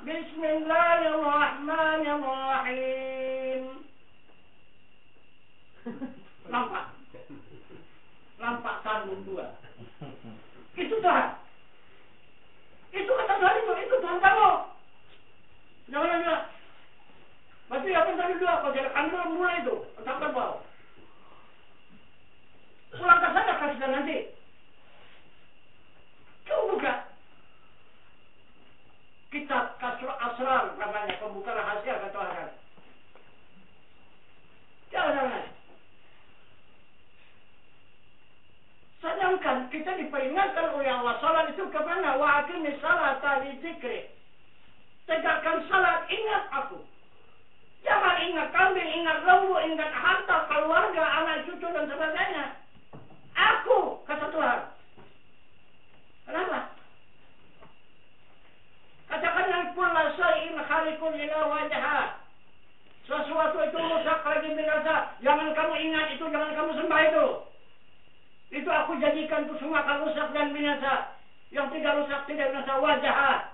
Bismillahirrahmanirrahim. Lampak sambung dua. Itu Tuhan. Itu kata Tuhan itu Tuhan kamu. Jangan bilang. Berarti apa yang tadi dua? Kalau jalan kantor mulai itu, sampai bawah. Pulang ke sana kasih nanti. Coba buka. Kitab Kasrul Asrar namanya, pembuka rahasia ketuhanan. Jangan. Sedangkan kita diperingatkan oleh Allah, salat itu kemana? Wa aqimis salata li dzikri. Tegakkan salat, ingat aku. Jangan ingat kambing, ingat lembu, ingat harta, keluarga, anak cucu dan sebagainya. Aku, kata Tuhan. Kenapa? Katakanlah kullu syai'in khaliqun ila wajha. Sesuatu itu rusak lagi binasa. Jangan kamu ingat itu, jangan kamu sembah itu. Itu aku jadikan itu semua akan rusak dan binasa. Yang tidak rusak, tidak binasa, wajah.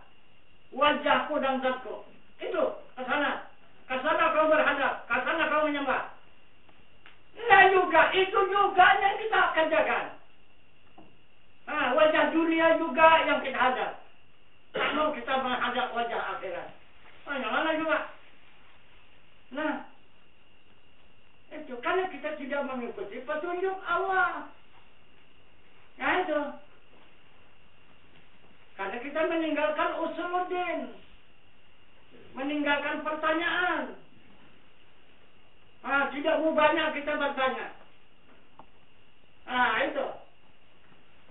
Wajahku dan zatku. Itu, ke sana. Ke sana kau berhadap, ke sana kau menyembah. Nah juga, itu juga yang kita kerjakan. Wajah dunia juga yang kita hadap. Tak mau kita menghadap wajah akhirat. Yang mana juga. Nah, itu karena kita tidak mengikuti petunjuk Allah. Nah itu. Karena kita meninggalkan usuluddin. Meninggalkan pertanyaan. Tidak mau banyak kita bertanya. Itu.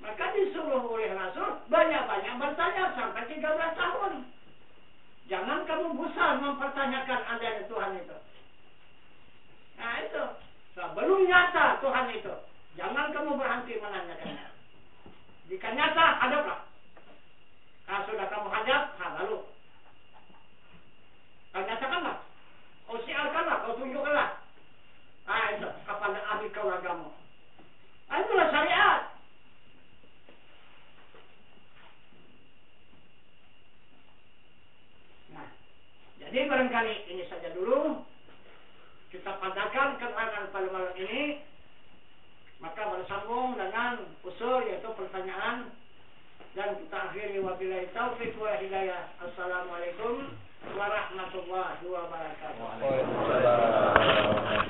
Maka disuruh oleh Rasul banyak-banyak bertanya sampai 13 tahun. Jangan kamu bosan mempertanyakan adanya Tuhan itu. Nah itu. Sebelum nyata Tuhan itu, jangan kamu berhenti menanyakannya. Jika nyata, hadaplah. Sudah kamu hadap, lalu. Kau nyatakanlah. Kau siarkanlah, kau tunjukkanlah. Itu kepada ahli keluargamu. Itulah syariat. Jadi barangkali barangkali ini saja dulu kita padakan keterangan pada malam ini, maka bersambung dengan usul yaitu pertanyaan, dan kita akhiri wabillahi taufiq wal hidayah. Assalamualaikum warahmatullahi wabarakatuh. Waalaikumsalam.